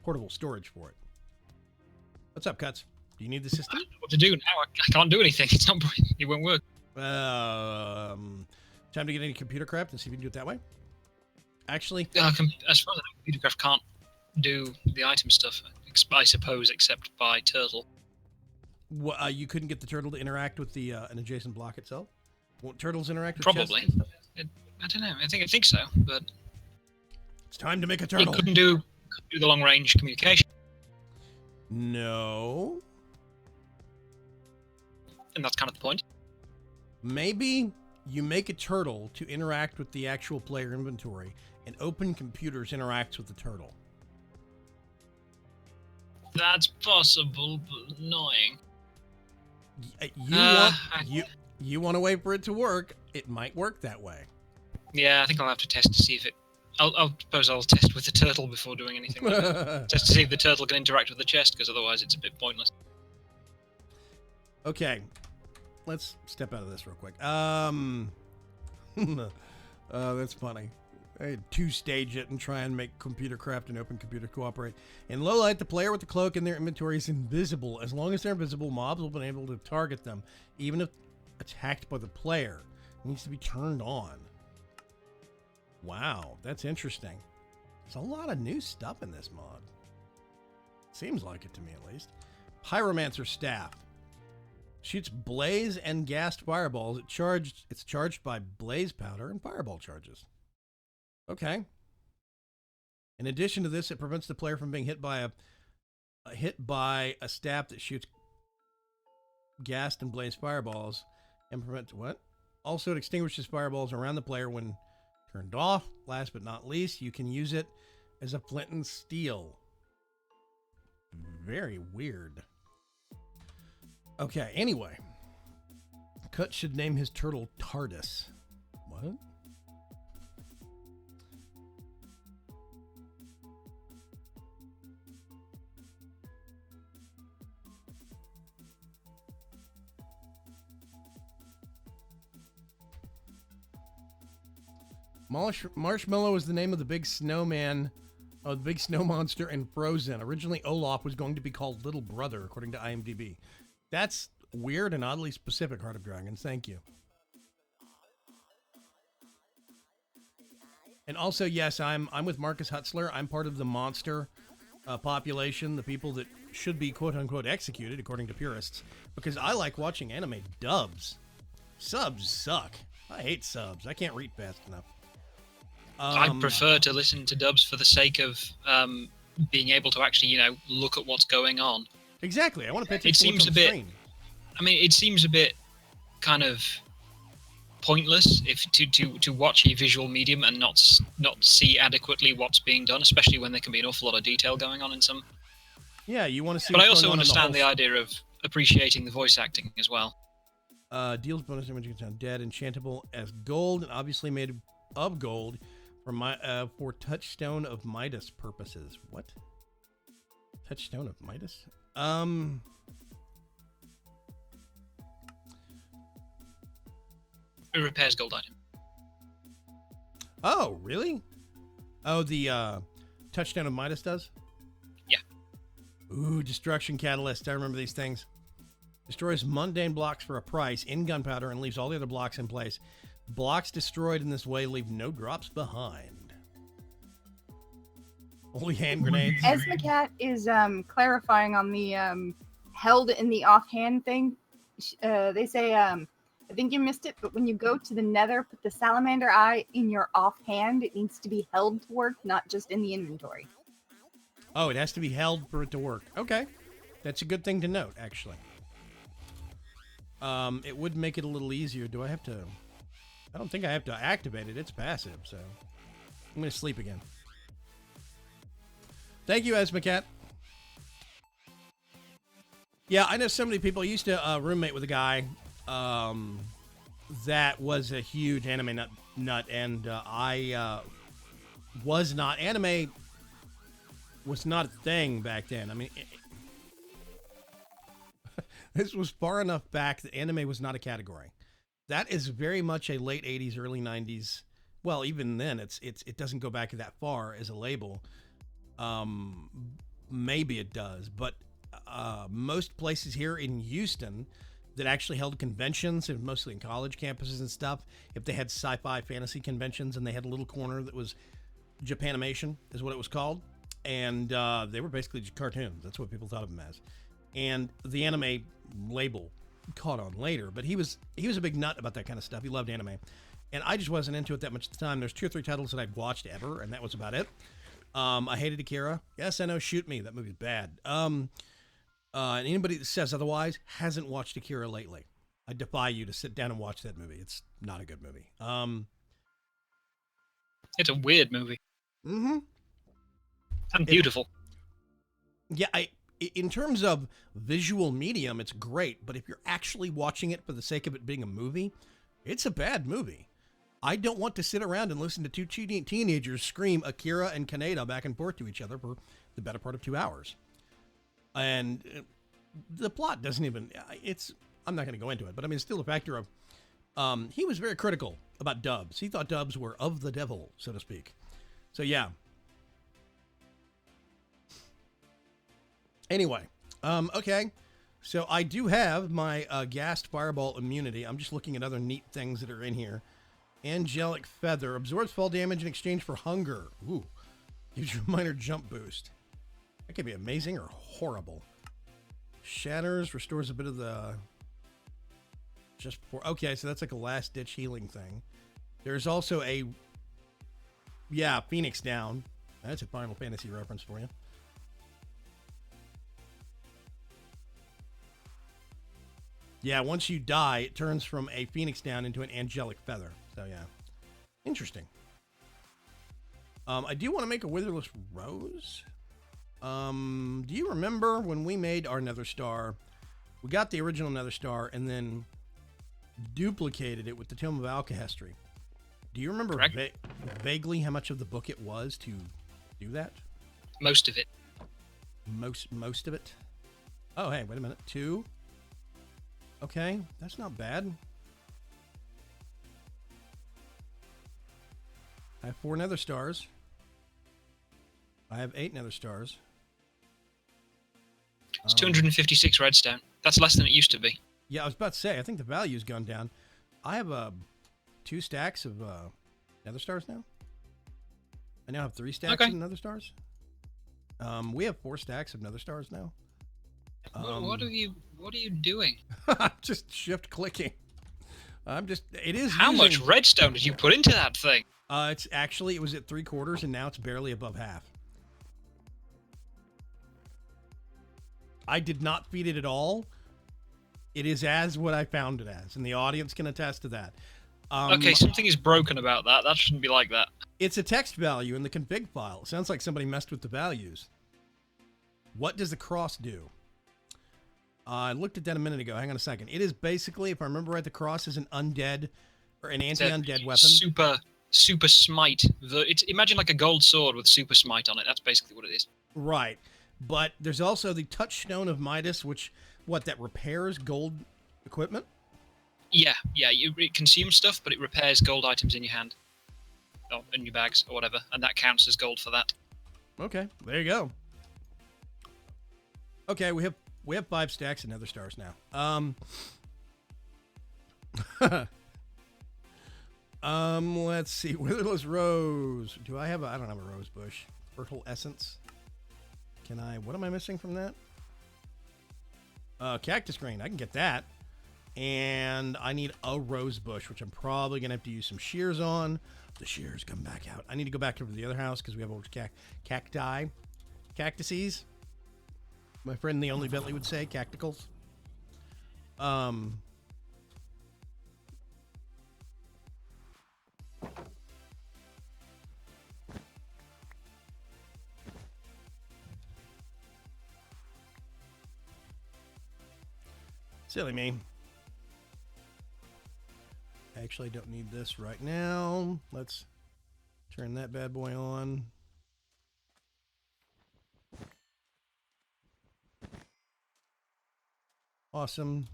portable storage for it. What's up, Cuts? Do you need the system? I don't know what to do now. I can't do anything. It's not. It won't work. Time to get any computer craft and see if you can do it that way. Actually, As far as I know, computer craft can't do the item stuff, I suppose, except by turtle. you couldn't get the turtle to interact with the an adjacent block itself? Won't turtles interact with Probably. chests? I don't know. I think so, but It's time to make a it turtle. couldn't do the long range communication, No. and that's kind of the point. Maybe you make a turtle to interact with the actual player inventory, and open computers interacts with the turtle. That's possible, but annoying. You want to wait for it to work. It might work that way. Yeah, I think I'll have to test to see if it. I'll suppose I'll test with the turtle before doing anything. With it. Test to see if the turtle can interact with the chest, because otherwise it's a bit pointless. Okay, let's step out of this real quick. That's funny. I had to stage it and try and make computer craft and open computer cooperate. In low light, the player with the cloak in their inventory is invisible. As long as they're invisible, mobs will be able to target them, even if attacked by the player. It needs to be turned on. Wow, that's interesting. There's a lot of new stuff in this mod. Seems like it to me, at least. Pyromancer Staff. Shoots blaze and gassed fireballs. It's charged by blaze powder and fireball charges. Okay. In addition to this, it prevents the player from being hit by a staff that shoots gassed and blaze fireballs, and prevents what? Also, it extinguishes fireballs around the player when turned off. Last but not least, you can use it as a flint and steel. Very weird. Okay, anyway. Cut should name his turtle TARDIS. What? Marshmallow is the name of the big snowman, the big snow monster in Frozen. Originally, Olaf was going to be called Little Brother, according to IMDb. That's weird and oddly specific, Heart of Dragons. Thank you. And also, yes, I'm with Marcus Hutzler. I'm part of the monster population, the people that should be quote-unquote executed, according to purists, because I like watching anime dubs. Subs suck. I hate subs. I can't read fast enough. I prefer to listen to dubs for the sake of being able to actually, look at what's going on. Exactly. I want to pay attention. It seems a bit. I mean, it seems a bit kind of pointless to watch a visual medium and not see adequately what's being done, especially when there can be an awful lot of detail going on in some. Yeah, you want to see. But I also understand the idea of appreciating the voice acting as well. Deals bonus damage against undead, enchantable as gold, and obviously made of gold for Touchstone of Midas purposes. What? Touchstone of Midas? It repairs gold item. Oh, really? Oh, the Touchstone of Midas does? Yeah. Ooh, Destruction Catalyst. I remember these things. Destroys mundane blocks for a price in gunpowder and leaves all the other blocks in place. Blocks destroyed in this way leave no drops behind. Holy hand grenades. Esmacat is clarifying on the held in the offhand thing. They say, I think you missed it, but when you go to the Nether, put the salamander eye in your offhand. It needs to be held to work, not just in the inventory. Oh, it has to be held for it to work. Okay. That's a good thing to note, actually. It would make it a little easier. Do I have to... I don't think I have to activate it. It's passive, so I'm going to sleep again. Thank you, Esmacat. Yeah, I know so many people. I used to roommate with a guy that was a huge anime nut, and I was not. Anime was not a thing back then. I mean, this was far enough back that anime was not a category. That is very much a late 80s, early 90s. Well, even then, it doesn't go back that far as a label. Maybe it does, but most places here in Houston that actually held conventions, and mostly in college campuses and stuff, if they had sci-fi fantasy conventions and they had a little corner that was Japanimation, is what it was called, and they were basically just cartoons. That's what people thought of them as. And the anime label caught on later, but he was a big nut about that kind of stuff. He loved anime, and I just wasn't into it that much at the time. There's 2 or 3 titles that I'd watched ever, and that was about it. I hated Akira. Yes, I know. Shoot me. That movie's bad. And anybody that says otherwise hasn't watched Akira lately. I defy you to sit down and watch that movie. It's not a good movie. It's a weird movie. Mm-hmm. And beautiful. Yeah, in terms of visual medium, it's great. But if you're actually watching it for the sake of it being a movie, it's a bad movie. I don't want to sit around and listen to 2 teenagers scream Akira and Kaneda back and forth to each other for the better part of 2 hours. And the plot doesn't even, I'm not going to go into it, but I mean, it's still a factor of, he was very critical about dubs. He thought dubs were of the devil, so to speak. So yeah. Anyway, okay. So I do have my Ghast Fireball immunity. I'm just looking at other neat things that are in here. Angelic Feather. Absorbs fall damage in exchange for hunger. Ooh. Gives you a minor jump boost. That could be amazing or horrible. Shatters. Restores a bit of the... Just before... Okay, so that's like a last-ditch healing thing. There's also a... Yeah, Phoenix Down. That's a Final Fantasy reference for you. Yeah, once you die, it turns from a Phoenix Down into an Angelic Feather. So, yeah. Interesting. I do want to make a Witherless Rose. Do you remember when we made our Nether Star? We got the original Nether Star and then duplicated it with the Tome of Alkahestry. Do you remember vaguely how much of the book it was to do that? Most of it. Most of it? Oh, hey, wait a minute. 2. Okay, that's not bad. I have 4 Nether Stars. I have 8 Nether Stars. It's 256 redstone. That's less than it used to be. Yeah, I was about to say, I think the value's gone down. I have 2 stacks of Nether Stars now. I now have 3 stacks of Nether Stars. We have 4 stacks of Nether Stars now. What are you doing? I'm just shift clicking. It is How much redstone did you put into that thing? It was at 3/4 and now it's barely above half. I did not feed it at all. It is as what I found it as, and the audience can attest to that. Okay, something is broken about that. That shouldn't be like that. It's a text value in the config file. It sounds like somebody messed with the values. What does the cross do? I looked at that a minute ago. Hang on a second. It is basically, if I remember right, the cross is an undead or an anti-undead weapon. Super smite. Imagine like a gold sword with super smite on it. That's basically what it is. Right. But there's also the Touchstone of Midas, which, that repairs gold equipment? Yeah. It consumes stuff, but it repairs gold items in your hand. Or in your bags, or whatever. And that counts as gold for that. Okay, there you go. Okay, we have 5 stacks of Nether Stars now. Let's see. Witherless Rose. Do I have I don't have a rose bush. Fertile Essence. What am I missing from that? Cactus Grain. I can get that. And I need a rose bush, which I'm probably going to have to use some shears on. The shears come back out. I need to go back over to the other house because we have old cacti. Cactuses. My friend the only Bentley would say cacticles. Silly me. Actually, I don't need this right now. Let's turn that bad boy on. Awesome.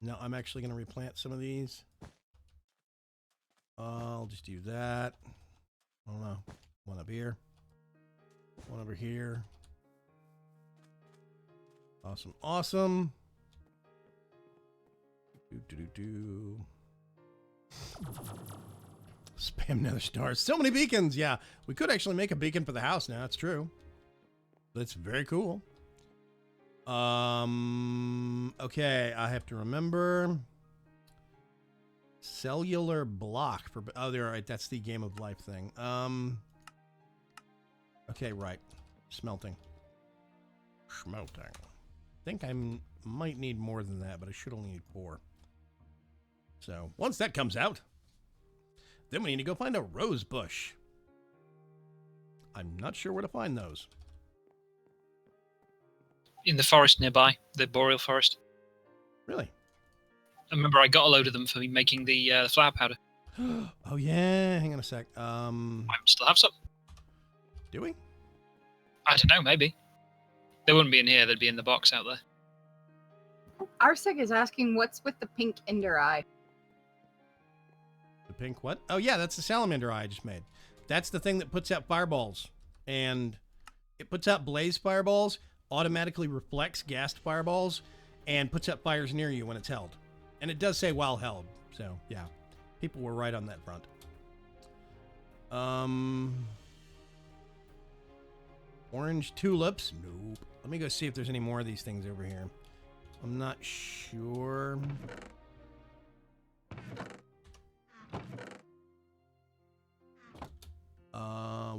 Now I'm actually going to replant some of these. I'll just do that. I don't know. One up here. One over here. Awesome. Awesome. Spam Nether Stars. So many beacons. Yeah, we could actually make a beacon for the house now. It's true. That's very cool. Okay, I have to remember cellular block for. Oh, they're right. That's the game of life thing. Okay, right. Smelting. I think I might need more than that, but I should only need 4. So once that comes out, then we need to go find a rose bush. I'm not sure where to find those. In the forest nearby, the boreal forest. Really? I remember I got a load of them for making the flower powder. Oh yeah, hang on a sec. I still have some. Do we? I don't know, maybe. They wouldn't be in here, they'd be in the box out there. Arsec is asking what's with the pink ender eye. The pink what? Oh yeah, that's the salamander eye I just made. That's the thing that puts out fireballs. And it puts out blaze fireballs, automatically reflects gassed fireballs, and puts out fires near you when it's held. And it does say while held. So yeah, people were right on that front. Orange tulips. Nope. Let me go see if there's any more of these things over here. I'm not sure.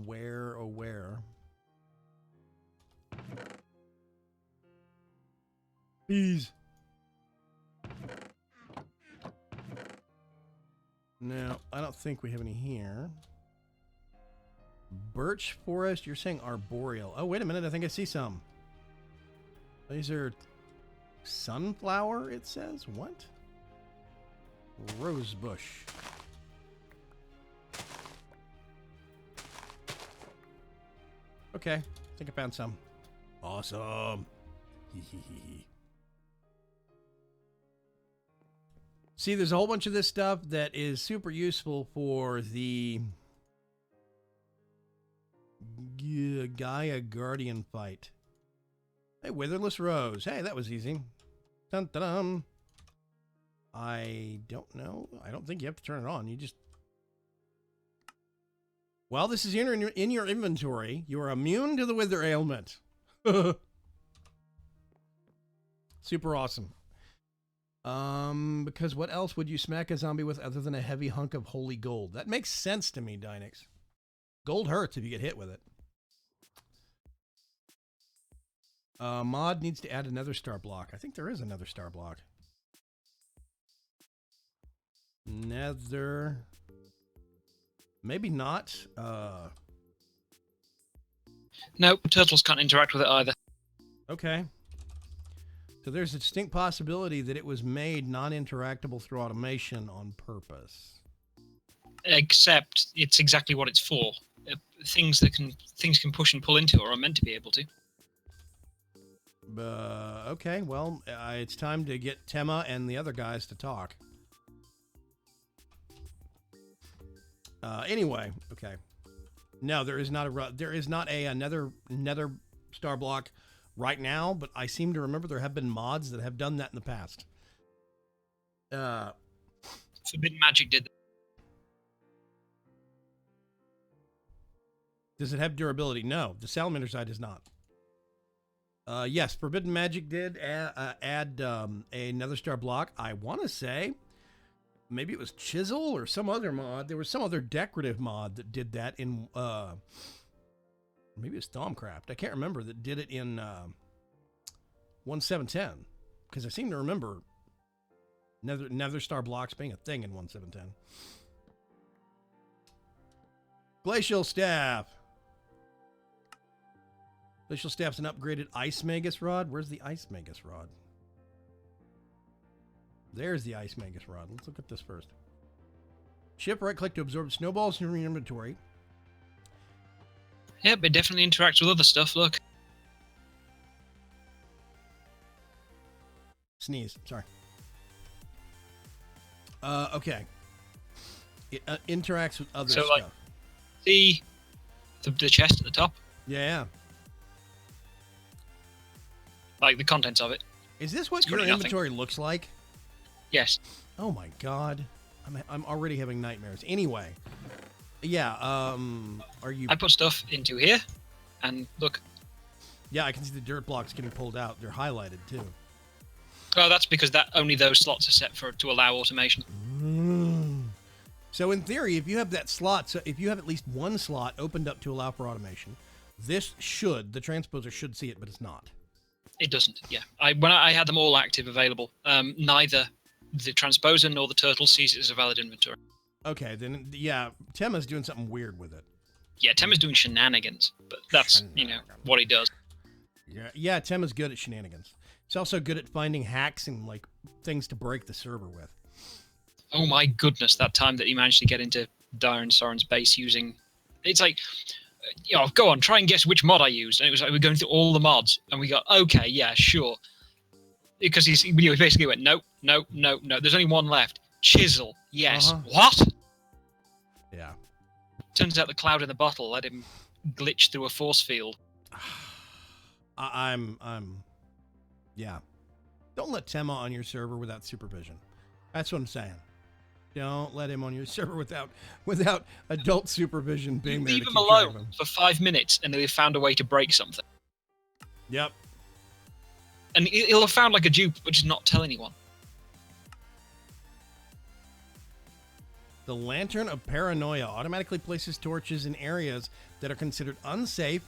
Where, oh where? Bees. No, I don't think we have any here. Birch forest, you're saying arboreal. Oh, wait a minute, I think I see some. These are sunflower, it says. What? Rose bush. Okay, I think I found some. Awesome. See, there's a whole bunch of this stuff that is super useful for the Gaia Guardian fight. Hey, Witherless Rose. Hey, that was easy. Dun, dun, dun. I don't know. I don't think you have to turn it on. You just... While this is in your inventory, you are immune to the wither ailment. Super awesome. Because what else would you smack a zombie with other than a heavy hunk of holy gold? That makes sense to me, Dynex. Gold hurts if you get hit with it. Mod needs to add another star block. I think there is another star block. Nether. Maybe not. No, turtles can't interact with it either. Okay. So there's a distinct possibility that it was made non-interactable through automation on purpose. Except it's exactly what it's for. Things can push and pull into it, or are meant to be able to. Okay, well, it's time to get Tema and the other guys to talk. Anyway, okay. No, there is not a Nether Star block right now, but I seem to remember there have been mods that have done that in the past. Forbidden Magic did that. Does it have durability? No, the salamander side does not. Yes, Forbidden Magic did add a Nether Star block. I want to say maybe it was Chisel or some other mod. There was some other decorative mod that did that in maybe it's Thaumcraft. I can't remember that did it in 1.7.10 because I seem to remember Nether Star blocks being a thing in 1.7.10. Glacial Staff. Glacial Staff's an upgraded Ice Magus Rod. Where's the Ice Magus Rod? There's the Ice Magus Rod. Let's look at this first. Ship right-click to absorb snowballs from your inventory. Yep, it definitely interacts with other stuff, look. Sneeze. Sorry. Okay. It interacts with other So, stuff. like, the chest at the top, Yeah. like the contents of it. Is this what It's your currently nothing. inventory looks like? Yes. Oh my god. I'm already having nightmares. Anyway. Yeah, are you... I put stuff into here, and look. Yeah, I can see the dirt blocks getting pulled out. They're highlighted, too. Oh, that's because only those slots are set to allow automation. So in theory, if you have that slot, so if you have at least one slot opened up to allow for automation, the transposer should see it, but it's not. It doesn't, yeah. When I had them all active available, neither the transposer nor the turtle sees it as a valid inventory. Okay, then, yeah, Temma's doing something weird with it. Yeah, Temma's doing shenanigans, but that's, what he does. Yeah, Temma's good at shenanigans. He's also good at finding hacks and, like, things to break the server with. Oh my goodness, that time that he managed to get into Darren Soren's base using... It's like, go on, try and guess which mod I used. And it was like, we're going through all the mods. And we got, okay, yeah, sure. Because he basically went, no, there's only one left. Chisel, yes. Uh-huh. What? Yeah. Turns out the cloud in the bottle let him glitch through a force field. Yeah. Don't let Temma on your server without supervision. That's what I'm saying. Don't let him on your server without adult supervision being there. Leave to him keep track of alone him. for 5 minutes and they've found a way to break something. Yep. And he'll have found like a dupe, but just not tell anyone. The Lantern of Paranoia automatically places torches in areas that are considered unsafe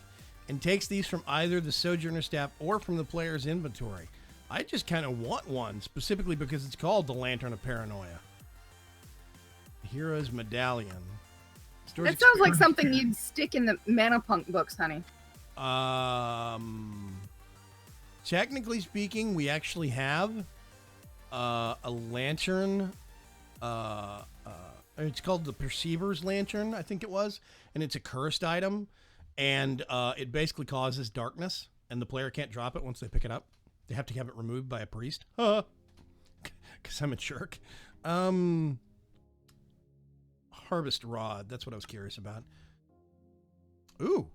and takes these from either the Sojourner staff or from the player's inventory. I just kind of want one, specifically because it's called the Lantern of Paranoia. Hero's Medallion. That sounds like something you'd stick in the Manapunk books, honey. Technically speaking, we actually have a lantern. It's called the Perceiver's Lantern, I think it was, and it's a cursed item, and it basically causes darkness, and the player can't drop it once they pick it up. They have to have it removed by a priest. Because I'm a jerk. Harvest Rod. That's what I was curious about. Ooh.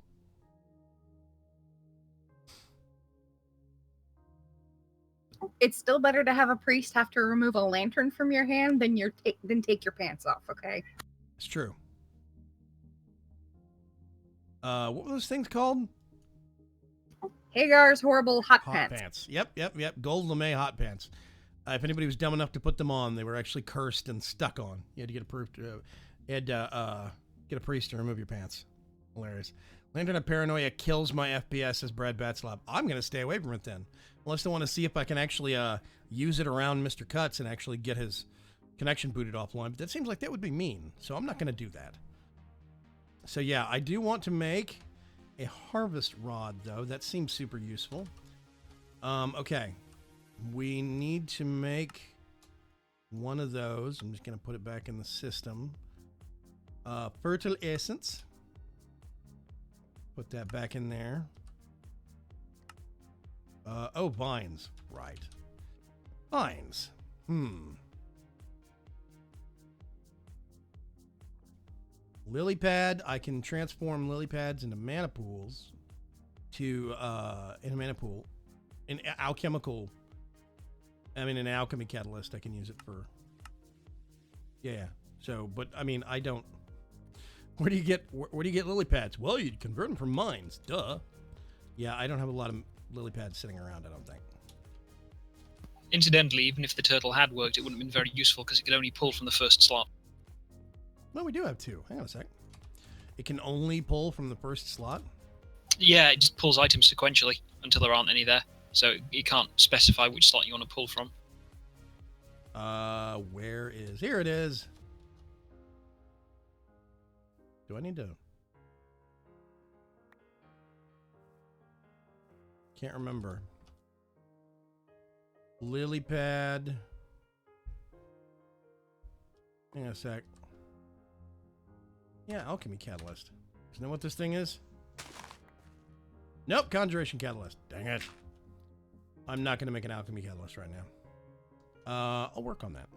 It's still better to have a priest have to remove a lantern from your hand than take your pants off, okay? It's true. What were those things called? Hagar's horrible hot pants. Yep. Gold lame hot pants. If anybody was dumb enough to put them on, they were actually cursed and stuck on. You had to get approved. Get a priest to remove your pants. Hilarious. Lantern of Paranoia kills my FPS, says Brad Batslab. I'm going to stay away from it then. Unless I want to see if I can actually use it around Mr. Cuts and actually get his connection booted offline. But that seems like that would be mean, so I'm not going to do that. So yeah, I do want to make a harvest rod, though. That seems super useful. Okay. We need to make one of those. I'm just going to put it back in the system. Fertile Essence. Put that back in there. Oh, vines. Right. Vines. Lily pad. I can transform lily pads into mana pools in a mana pool. An alchemy catalyst. I can use it for. Yeah. So, but I mean, I don't. Where do you get lily pads? Well, you'd convert them from mines. Duh. Yeah, I don't have a lot of lily pads sitting around, I don't think. Incidentally, even if the turtle had worked, it wouldn't have been very useful because it could only pull from the first slot. Well, we do have two. Hang on a sec. It can only pull from the first slot? Yeah, it just pulls items sequentially until there aren't any there. So you can't specify which slot you want to pull from. Where is... Here it is. Do I need to... Can't remember. Lily pad. Hang on a sec. Yeah, alchemy catalyst. Isn't that what this thing is? Nope, conjuration catalyst. Dang it. I'm not going to make an alchemy catalyst right now. I'll work on that.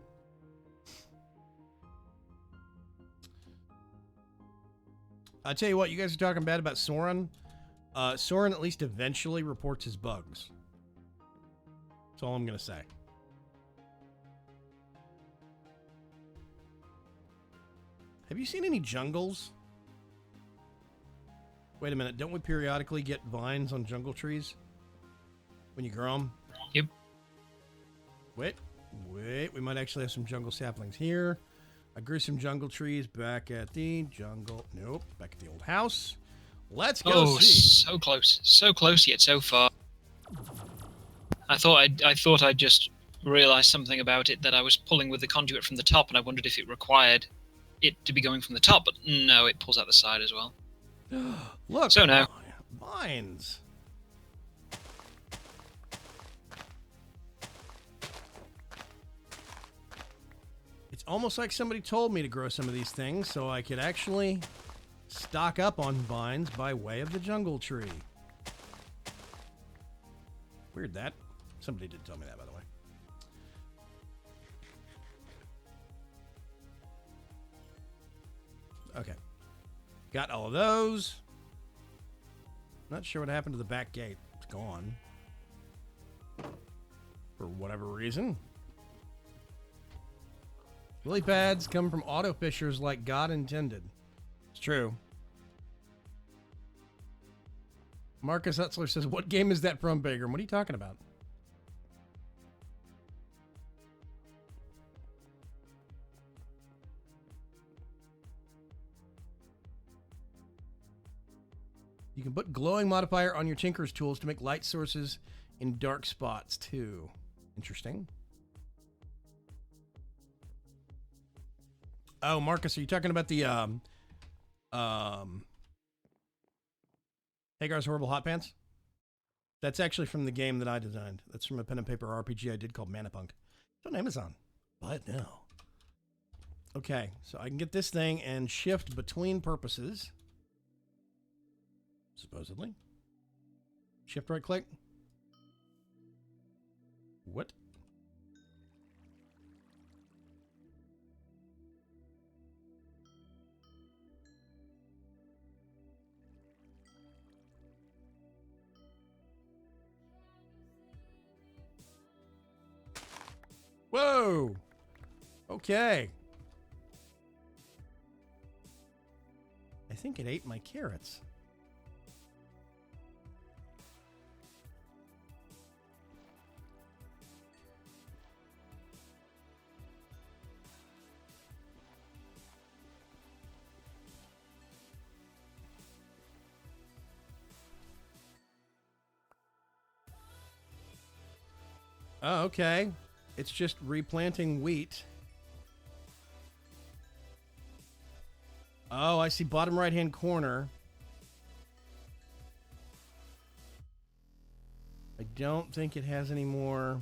I'll tell you what, you guys are talking bad about Soren. Soren at least eventually reports his bugs. That's all I'm going to say. Have you seen any jungles? Wait a minute, don't we periodically get vines on jungle trees? When you grow them? Yep. Wait, we might actually have some jungle saplings here. I grew some jungle trees back at the jungle. Nope, back at the old house. Let's go see. So close yet so far. I thought I'd just realized something about it, that I was pulling with the conduit from the top, and I wondered if it required it to be going from the top, but no, it pulls out the side as well. Look, so no vines. It's almost like somebody told me to grow some of these things so I could actually stock up on vines by way of the jungle tree. Weird that. Somebody did tell me that, by the way. Okay. Got all of those. Not sure what happened to the back gate. It's gone. For whatever reason. Lily pads come from auto fishers like God intended. It's true. Marcus Hutzler says, what game is that from, Bagram? What are you talking about? You can put glowing modifier on your Tinker's tools to make light sources in dark spots, too. Interesting. Oh, Marcus, are you talking about the Hagar's Horrible Hot Pants? That's actually from the game that I designed. That's from a pen and paper RPG I did called Manapunk. It's on Amazon. Buy it now. Okay, so I can get this thing and shift between purposes. Supposedly. Shift right click. What? Whoa! Okay. I think it ate my carrots. Oh, okay. It's just replanting wheat. Oh, I see bottom right-hand corner. I don't think it has any more.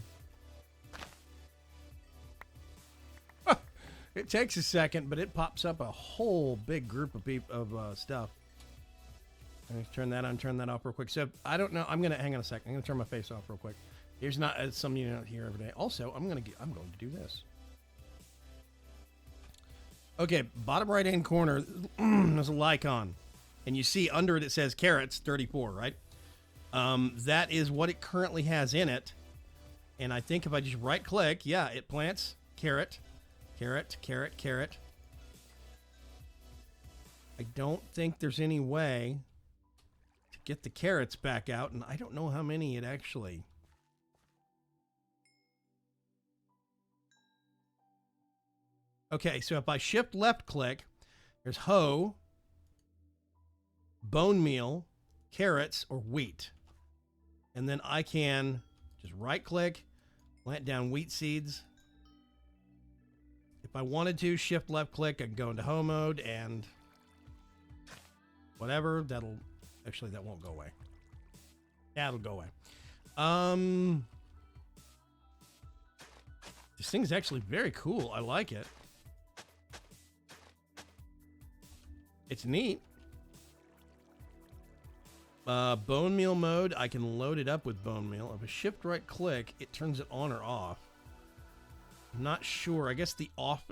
It takes a second, but it pops up a whole big group of stuff. I'm going to turn that on, turn that off real quick. So I don't know. I'm going to hang on a second. I'm going to turn my face off real quick. Here's not something you don't hear every day. Also, I'm going to do this. Okay, bottom right hand corner, there's a Lycon, and you see under it says carrots 34, right? That is what it currently has in it. And I think if I just right click, yeah, it plants carrot, carrot, carrot, carrot. I don't think there's any way to get the carrots back out, and I don't know how many it actually. Okay, so if I shift left click, there's hoe, bone meal, carrots, or wheat. And then I can just right click, plant down wheat seeds. If I wanted to, shift left click, I can go into hoe mode and whatever. That'll, actually that won't go away. That'll go away. This thing's actually very cool. I like it. It's neat. Bone meal mode, I can load it up with bone meal. If I shift right click, it turns it on or off. I'm not sure. I guess the off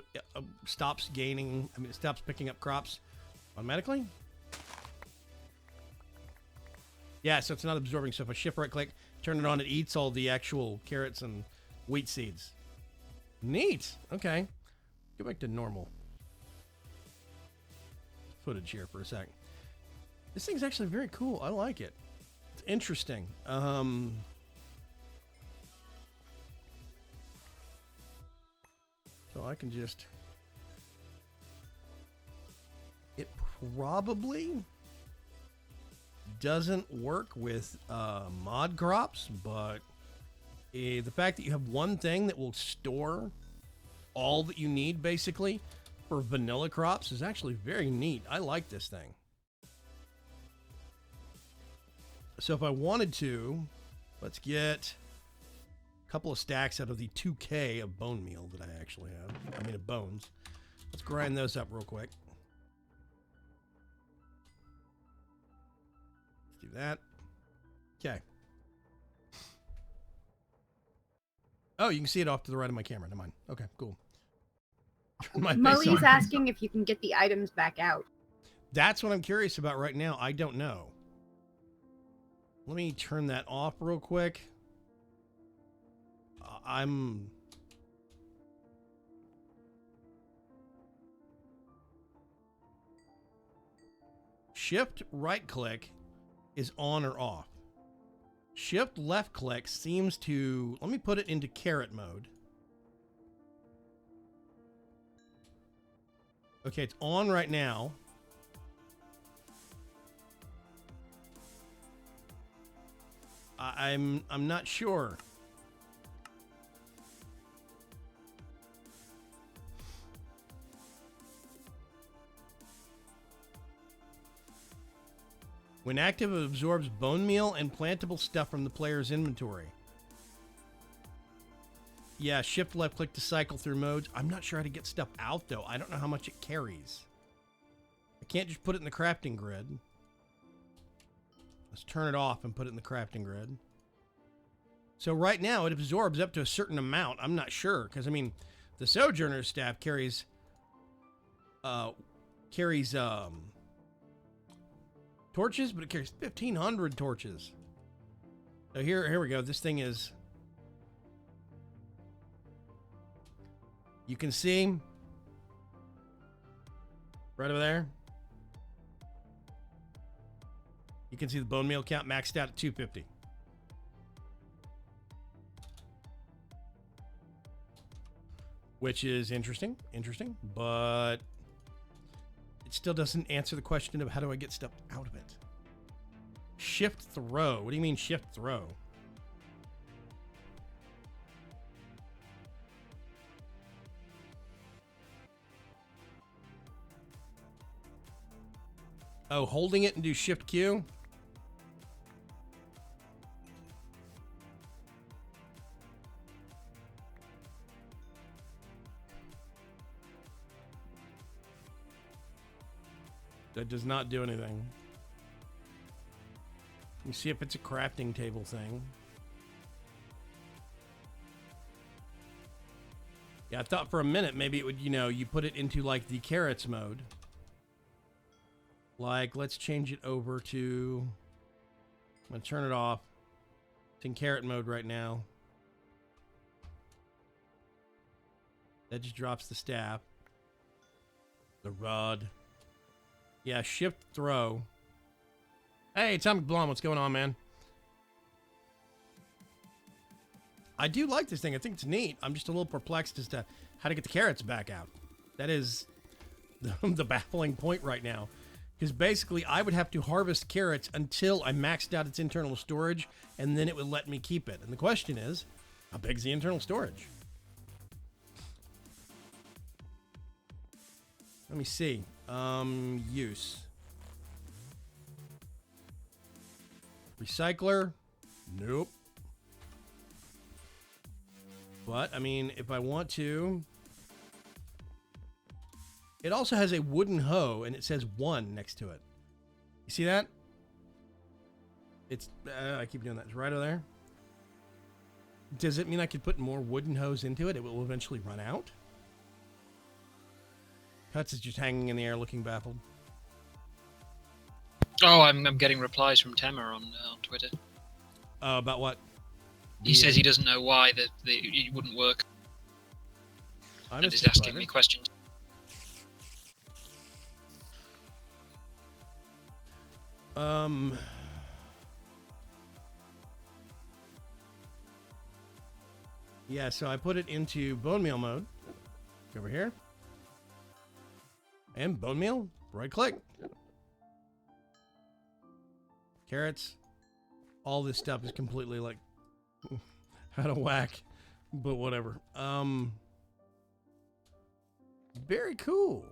stops gaining, I mean, it stops picking up crops automatically. Yeah, so it's not absorbing. So if I shift right click, turn it on, it eats all the actual carrots and wheat seeds. Neat. Okay. Go back to normal footage here for a sec. This thing's actually very cool. I like it. It's interesting. So I can just... It probably doesn't work with mod crops, but the fact that you have one thing that will store all that you need, basically, for vanilla crops is actually very neat. I like this thing. So if I wanted to, let's get a couple of stacks out of the 2K of bone meal that I actually have. I mean, of bones. Let's grind those up real quick. Let's do that. Okay. Oh, you can see it off to the right of my camera. Never mind. Okay, cool. Mully's asking if you can get the items back out. That's what I'm curious about right now. I don't know. Let me turn that off real quick. I'm... Shift right click is on or off. Shift left click seems to... Let me put it into carrot mode. Okay, it's on right now. I'm not sure. When active, it absorbs bone meal and plantable stuff from the player's inventory. Yeah, shift left click to cycle through modes. I'm not sure how to get stuff out, though. I don't know how much it carries. I can't just put it in the crafting grid. Let's turn it off and put it in the crafting grid. So right now, it absorbs up to a certain amount. I'm not sure, because, I mean, the Sojourner's staff carries... torches, but it carries 1,500 torches. So here we go. This thing is... You can see... Right over there. You can see the bone meal count maxed out at 250. Which is interesting, but it still doesn't answer the question of how do I get stuff out of it. Shift throw. What do you mean shift throw? Oh, holding it and do shift Q? That does not do anything. Let me see if it's a crafting table thing. Yeah, I thought for a minute maybe it would, you know, you put it into like the carrots mode. Like, let's change it over to... I'm going to turn it off. It's in carrot mode right now. That just drops the staff. The rod. Yeah, shift throw. Hey, Atomic Blonde, what's going on, man? I do like this thing. I think it's neat. I'm just a little perplexed as to how to get the carrots back out. That is the baffling point right now. Because basically, I would have to harvest carrots until I maxed out its internal storage, and then it would let me keep it. And the question is, how big is the internal storage? Let me see. Use. Recycler? Nope. But, I mean, if I want to... It also has a wooden hoe, and it says 1 next to it. You see that? It's, I keep doing that. It's right over there. Does it mean I could put more wooden hoes into it? It will eventually run out? Cuts is just hanging in the air looking baffled. Oh, I'm getting replies from Temmer on Twitter. About what? He says he doesn't know why it wouldn't work. And he's asking me questions. Yeah, so I put it into bone meal mode. Over here. And bone meal. Right click. Carrots. All this stuff is completely like out of whack. But whatever. Very cool.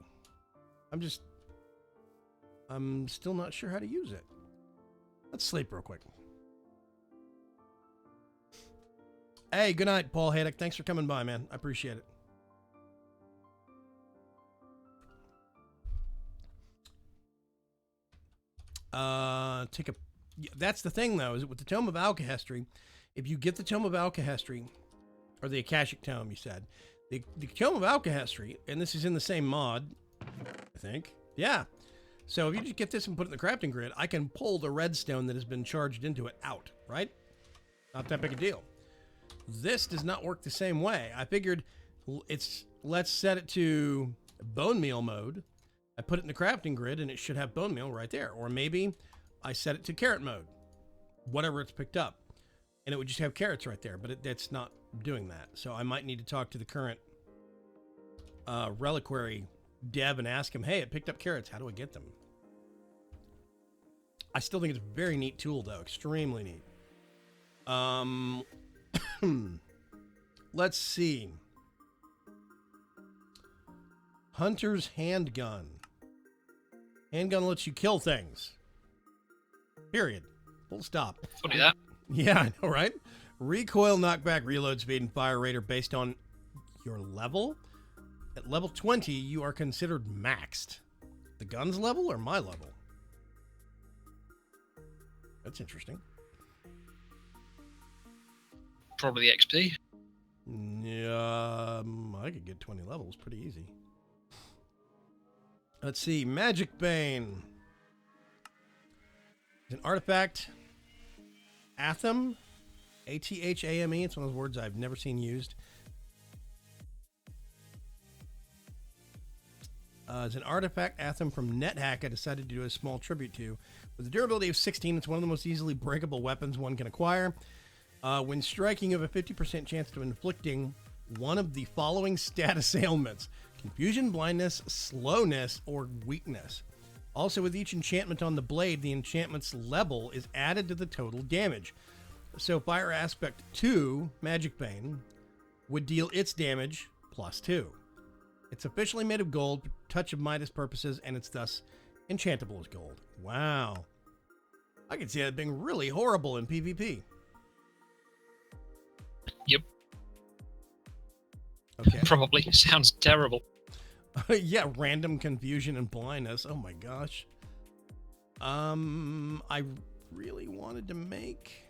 I'm still not sure how to use it. Let's sleep real quick. Hey, good night, Paul Haddock. Thanks for coming by, man. I appreciate it. That's the thing, though, is with the Tome of Alkahestry, if you get the Tome of Alkahestry, or the Akashic Tome, you said, the Tome of Alkahestry, and this is in the same mod, I think. Yeah. So if you just get this and put it in the crafting grid, I can pull the redstone that has been charged into it out, right? Not that big a deal. This does not work the same way. I figured let's set it to bone meal mode. I put it in the crafting grid and it should have bone meal right there. Or maybe I set it to carrot mode, whatever it's picked up, and it would just have carrots right there, but that's not doing that. So I might need to talk to the current Reliquary dev and ask him, hey, it picked up carrots. How do I get them? I still think it's a very neat tool, though. Extremely neat. Let's see. Hunter's handgun. Handgun lets you kill things. Period. Full stop. Funny that. Yeah, I know, right? Recoil, knockback, reload speed, and fire rate are based on your level. At level 20, you are considered maxed. The gun's level or my level? That's interesting. Probably the XP. Yeah, I could get 20 levels pretty easy. Let's see. Magic Bane. It's an artifact. Athame. A-T-H-A-M-E. It's one of those words I've never seen used. It's an artifact Athame from NetHack I decided to do a small tribute to. With a durability of 16, it's one of the most easily breakable weapons one can acquire. When striking, you have a 50% chance of inflicting one of the following status ailments: confusion, blindness, slowness, or weakness. Also, with each enchantment on the blade, the enchantment's level is added to the total damage. So Fire Aspect 2, Magic Bane, would deal its damage plus 2. It's officially made of gold for Touch of Midas purposes, and it's thus enchantable as gold. Wow. I can see that being really horrible in PvP. Yep. Okay. Probably. Sounds terrible. Yeah, random confusion and blindness. Oh my gosh. I really wanted to make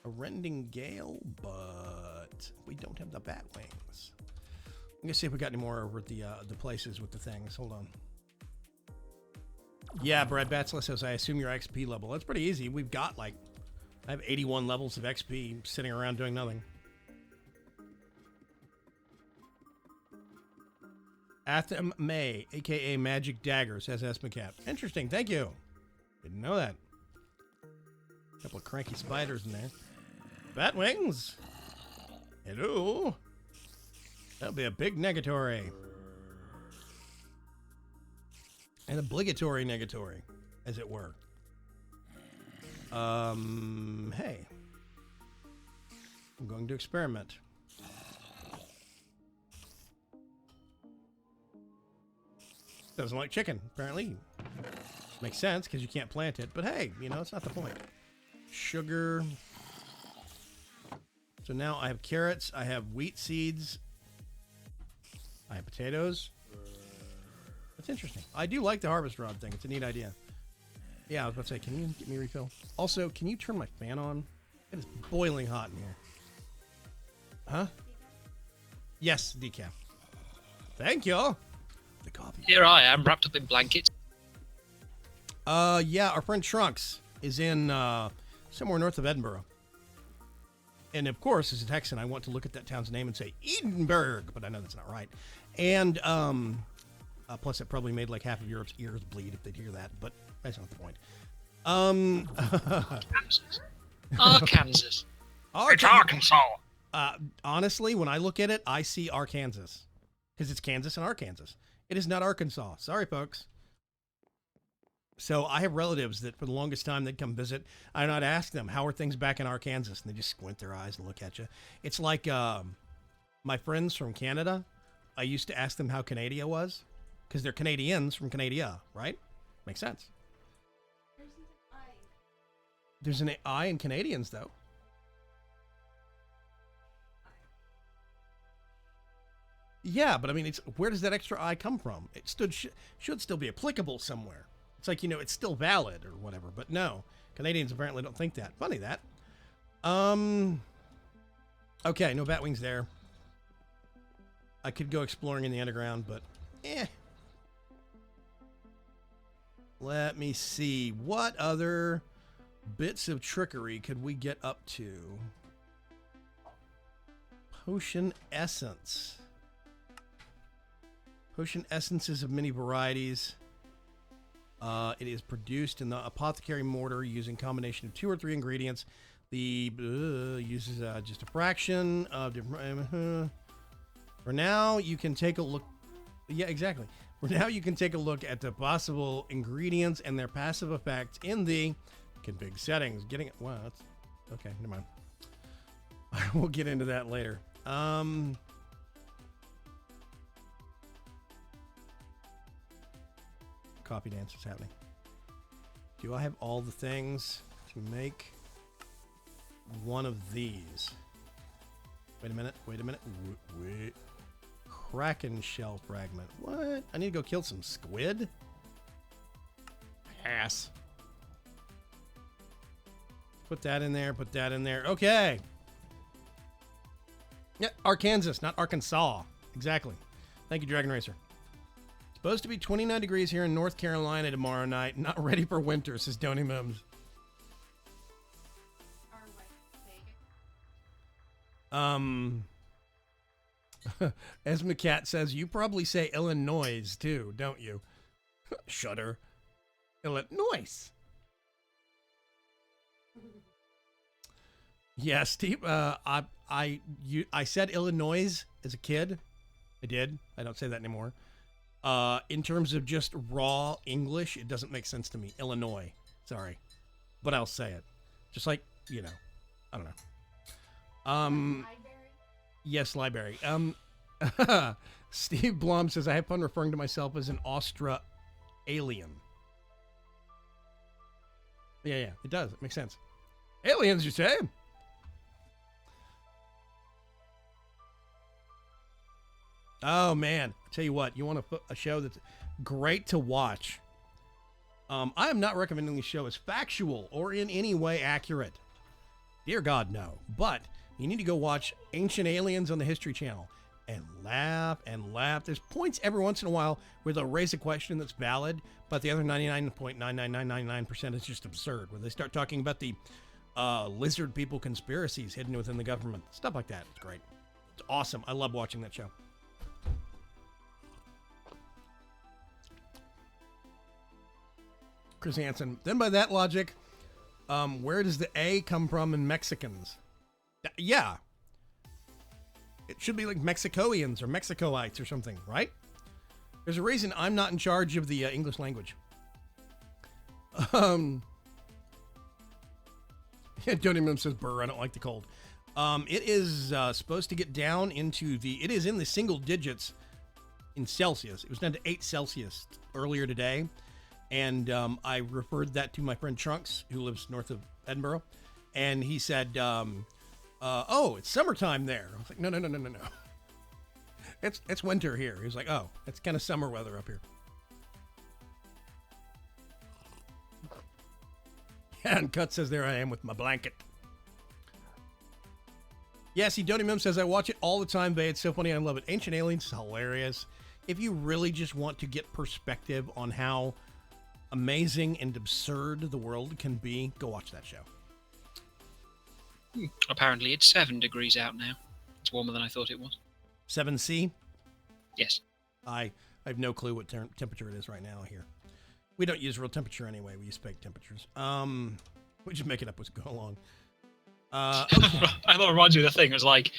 a rending gale, but we don't have the bat wings. I'm gonna see if we got any more over at the places with the things. Hold on. Yeah, Brad Batsla says, I assume your XP level. That's pretty easy. We've got I have 81 levels of XP sitting around doing nothing. Athame May, aka Magic Dagger, says Esmacat. Interesting, thank you. Didn't know that. A couple of cranky spiders in there. Bat wings. Hello. That'll be a big negatory. An obligatory negatory, as it were. Hey. I'm going to experiment. Doesn't like chicken, apparently. Makes sense, because you can't plant it. But hey, it's not the point. Sugar. So now I have carrots, I have wheat seeds, I have potatoes. It's interesting. I do like the harvest rod thing. It's a neat idea. Yeah, I was about to say, can you get me a refill? Also, can you turn my fan on? It is boiling hot in here. Huh? Yes, decaf. Thank you. The coffee. Here I am, wrapped up in blankets. Yeah, our friend Trunks is in somewhere north of Edinburgh. And of course, as a Texan, I want to look at that town's name and say Edinburgh, but I know that's not right. And plus, it probably made like half of Europe's ears bleed if they'd hear that, but that's not the point. Kansas. Arkansas. It's Arkansas. Honestly, when I look at it, I see Arkansas. Because it's Kansas and Arkansas. It is not Arkansas. Sorry, folks. So I have relatives that for the longest time they'd come visit. I'd not ask them, how are things back in Arkansas? And they just squint their eyes and look at you. It's like my friends from Canada. I used to ask them how Canada was. Because they're Canadians from Canada, right? Makes sense. There's an I in Canadians, though. Yeah, but I mean, where does that extra I come from? It should still be applicable somewhere. It's like, it's still valid or whatever, but no. Canadians apparently don't think that. Funny that. Okay, no batwings there. I could go exploring in the underground, but Let me see. What other bits of trickery could we get up to? Potion essence. Potion essences of many varieties. It is produced in the apothecary mortar using combination of 2 or 3 ingredients. The uses just a fraction of different. For now, you can take a look. Yeah, exactly. For now, you can take a look at the possible ingredients and their passive effects in the config settings. Wow, that's okay. Never mind. We'll get into that later. Coffee dance is happening. Do I have all the things to make one of these? Wait a minute. Wait. Kraken shell fragment. What? I need to go kill some squid? Ass. Put that in there. Okay. Yeah, Arkansas, not Arkansas. Exactly. Thank you, Dragon Racer. Supposed to be 29 degrees here in North Carolina tomorrow night. Not ready for winter, says Donny Mims. Esma Cat says, you probably say Illinois too, don't you? Shudder. Illinois. Yeah, Steve, I said Illinois as a kid. I did. I don't say that anymore. In terms of just raw English, it doesn't make sense to me. Illinois. Sorry. But I'll say it. Just like, I don't know. Yes, library. Steve Blum says, I have fun referring to myself as an Austra alien. Yeah, it does. It makes sense. Aliens, you say? Oh, man. I tell you what, you want a show that's great to watch. I am not recommending the show as factual or in any way accurate. Dear God, no. But you need to go watch Ancient Aliens on the History Channel and laugh and laugh. There's points every once in a while where they'll raise a question that's valid, but the other 99.99999% is just absurd, where they start talking about the lizard people conspiracies hidden within the government. Stuff like that. It's great. It's awesome. I love watching that show. Chris Hansen. Then by that logic, where does the A come from in Mexicans? Yeah. It should be like Mexicoians or Mexicoites or something, right? There's a reason I'm not in charge of the English language. Donny Mim says, burr, I don't like the cold. It is supposed to get down into it is in the single digits in Celsius. It was down to 8 Celsius earlier today. And I referred that to my friend Trunks, who lives north of Edinburgh. And he said, oh, it's summertime there. I was like, no. It's winter here. He was like, oh, it's kind of summer weather up here. And Cut says, there I am with my blanket. Yeah, see, Donny Mim says, I watch it all the time, babe. It's so funny. I love it. Ancient Aliens is hilarious. If you really just want to get perspective on how amazing and absurd the world can be, go watch that show. Apparently it's 7 degrees out now. It's warmer than I thought it was. 7C? Yes. I have no clue what temperature it is right now here. We don't use real temperature anyway. We use fake temperatures. We just make it up as we go along. Okay. I thought it reminds me of the thing. It was like,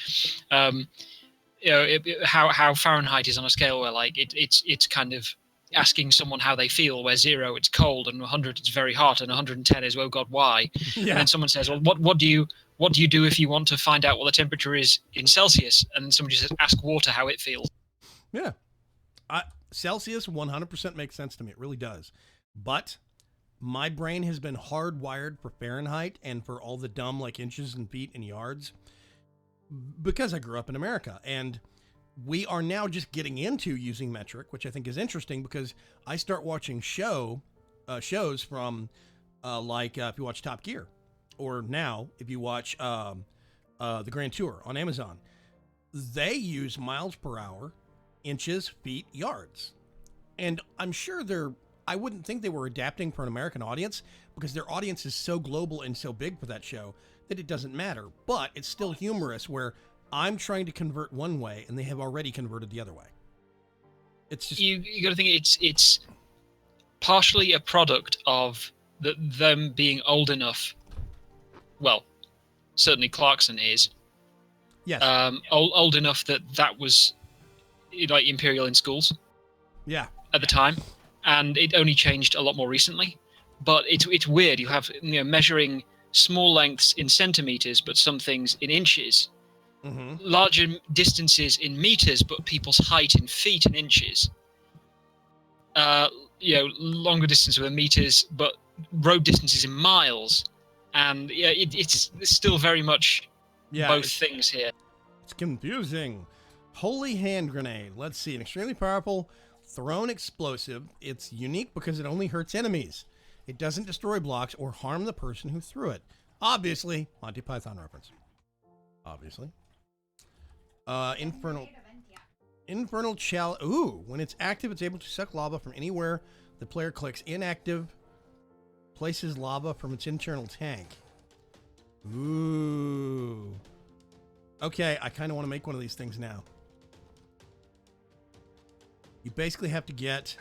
how Fahrenheit is on a scale where like it's kind of asking someone how they feel. Where 0 it's cold and 100 it's very hot and 110 is oh god why. Yeah. And then someone says, well, what do you do if you want to find out what the temperature is in Celsius? And then somebody says, ask water how it feels. Yeah. Celsius 100% makes sense to me. It really does. But my brain has been hardwired for Fahrenheit and for all the dumb like inches and feet and yards because I grew up in America. And we are now just getting into using metric, which I think is interesting because I start watching shows from if you watch Top Gear, or now if you watch the Grand Tour on Amazon, they use miles per hour, inches, feet, yards. And I'm sure I wouldn't think they were adapting for an American audience because their audience is so global and so big for that show that it doesn't matter. But it's still humorous where I'm trying to convert one way and they have already converted the other way. It's just you got to think it's partially a product of them being old enough. Well, certainly Clarkson is. Yes. Old enough that was like imperial in schools. Yeah. At the time, and it only changed a lot more recently. But it's weird. You have measuring small lengths in centimeters, but some things in inches. Mm-hmm. Larger distances in meters, but people's height in feet and inches. Longer distance with meters, but road distances in miles. And yeah, it's still very much both things here. It's confusing. Holy hand grenade. Let's see. An extremely powerful thrown explosive. It's unique because it only hurts enemies. It doesn't destroy blocks or harm the person who threw it. Obviously, Monty Python reference. Obviously. Infernal Chalice. Ooh, when it's active, it's able to suck lava from anywhere the player clicks. Inactive places lava from its internal tank. Ooh. Okay, I kind of want to make one of these things now. You basically have to get...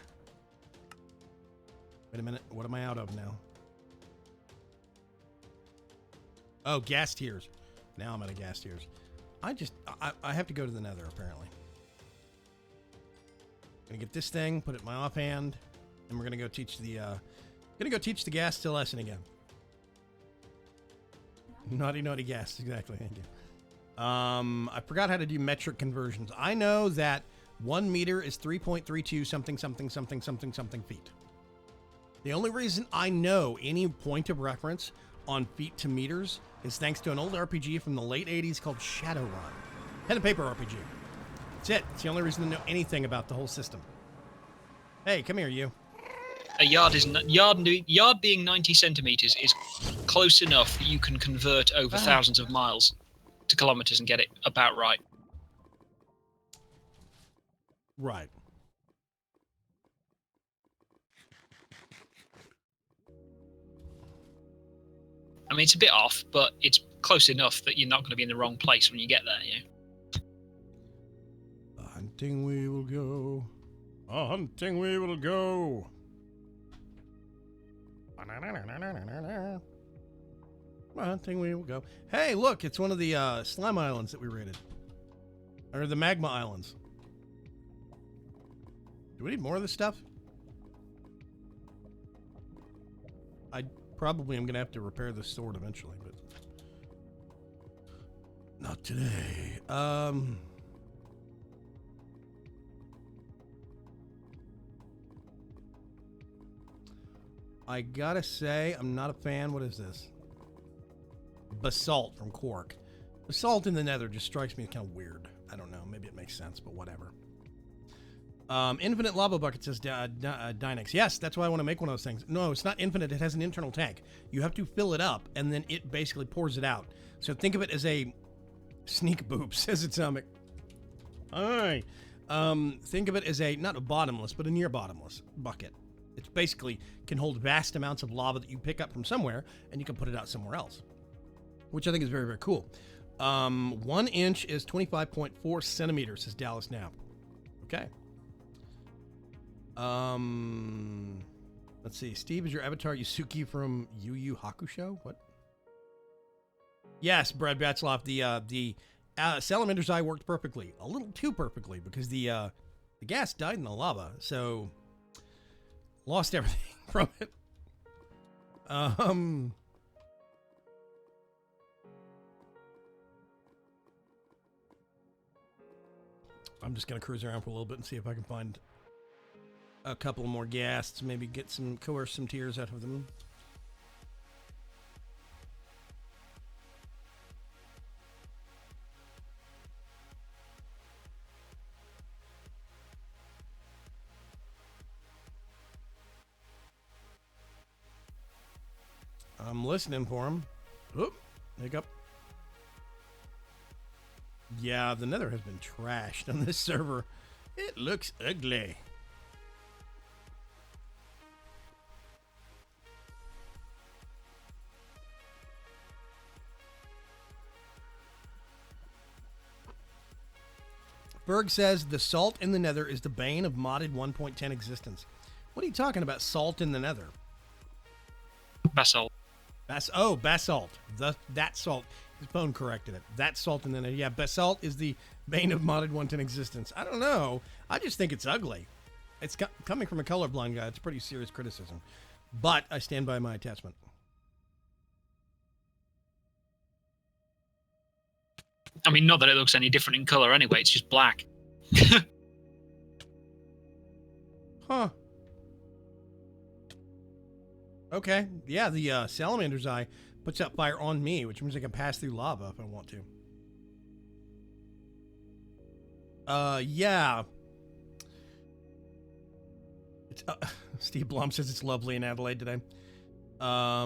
Wait a minute. What am I out of now? Oh, gas tiers. Now I'm out of gas tiers. I have to go to the Nether, apparently. Gonna get this thing, put it in my offhand, and we're gonna go teach the gas to lesson again. Naughty gas, exactly. Thank you. I forgot how to do metric conversions. I know that 1 meter is 3.32 something feet. The only reason I know any point of reference on feet to meters is thanks to an old RPG from the late 80s called Shadowrun. Pen and paper RPG. That's it. It's the only reason to know anything about the whole system. Hey, come here, you. A yard being 90 centimeters is close enough that you can convert over thousands of miles to kilometers and get it about right. Right. I mean, it's a bit off, but it's close enough that you're not going to be in the wrong place when you get there, Hunting we will go. Hunting we will go. Hunting we will go. Hey, look, it's one of the slime islands that we raided. Or the magma islands. Do we need more of this stuff? I probably am going to have to repair this sword eventually, but not today. I gotta say, I'm not a fan. What is this? Basalt from Quark. Basalt in the Nether just strikes me as kind of weird. I don't know. Maybe it makes sense, but whatever. Infinite lava bucket, says Dynex. Yes, that's why I want to make one of those things. No, it's not infinite. It has an internal tank. You have to fill it up, and then it basically pours it out. So think of it as a sneak boop, says Atomic. All right. Think of it as not a bottomless, but a near bottomless bucket. It basically can hold vast amounts of lava that you pick up from somewhere, and you can put it out somewhere else, which I think is very, very cool. 1 inch is 25.4 centimeters, says Dallas Now. Okay. Let's see. Steve, is your avatar Yusuke from Yu Yu Hakusho? What? Yes, Brad Batzloff. The salamander's eye worked perfectly. A little too perfectly, because the gas died in the lava, so lost everything from it. I'm just gonna cruise around for a little bit and see if I can find a couple more ghasts, maybe coerce some tears out of them. I'm listening for him. Oop, hiccup. Yeah, the Nether has been trashed on this server. It looks ugly. Berg says the salt in the Nether is the bane of modded 1.10 existence. What are you talking about, salt in the Nether? Basalt. Basalt. That salt. His phone corrected it. That salt in the Nether. Yeah, basalt is the bane of modded 1.10 existence. I don't know. I just think it's ugly. It's coming from a colorblind guy. It's pretty serious criticism. But I stand by my attachment. I mean, not that it looks any different in color anyway. It's just black. Huh. Okay. Yeah, the salamander's eye puts out fire on me, which means I can pass through lava if I want to. Yeah. It's, Steve Blum says it's lovely in Adelaide today. I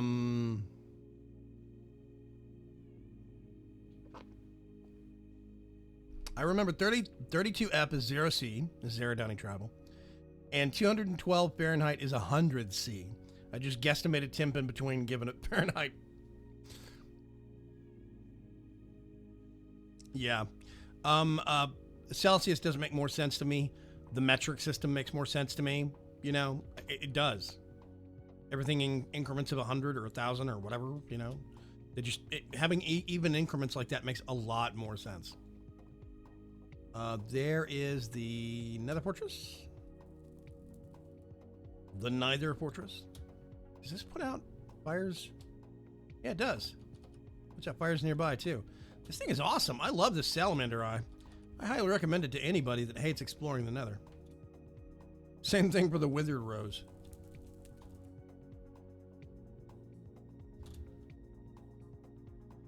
remember 32F is 0C, is 0 Downing travel, and 212 Fahrenheit is 100 C. I just guesstimated temp in between, giving it Fahrenheit. Yeah. Celsius doesn't make more sense to me. The metric system makes more sense to me. You know, it does. Everything in increments of 100 or 1,000 or whatever, you know. Having even increments like that makes a lot more sense. There is the Nether Fortress. The Nether Fortress. Does this put out fires? Yeah, it does. Puts out fires nearby, too. This thing is awesome. I love this salamander eye. I highly recommend it to anybody that hates exploring the Nether. Same thing for the Withered Rose.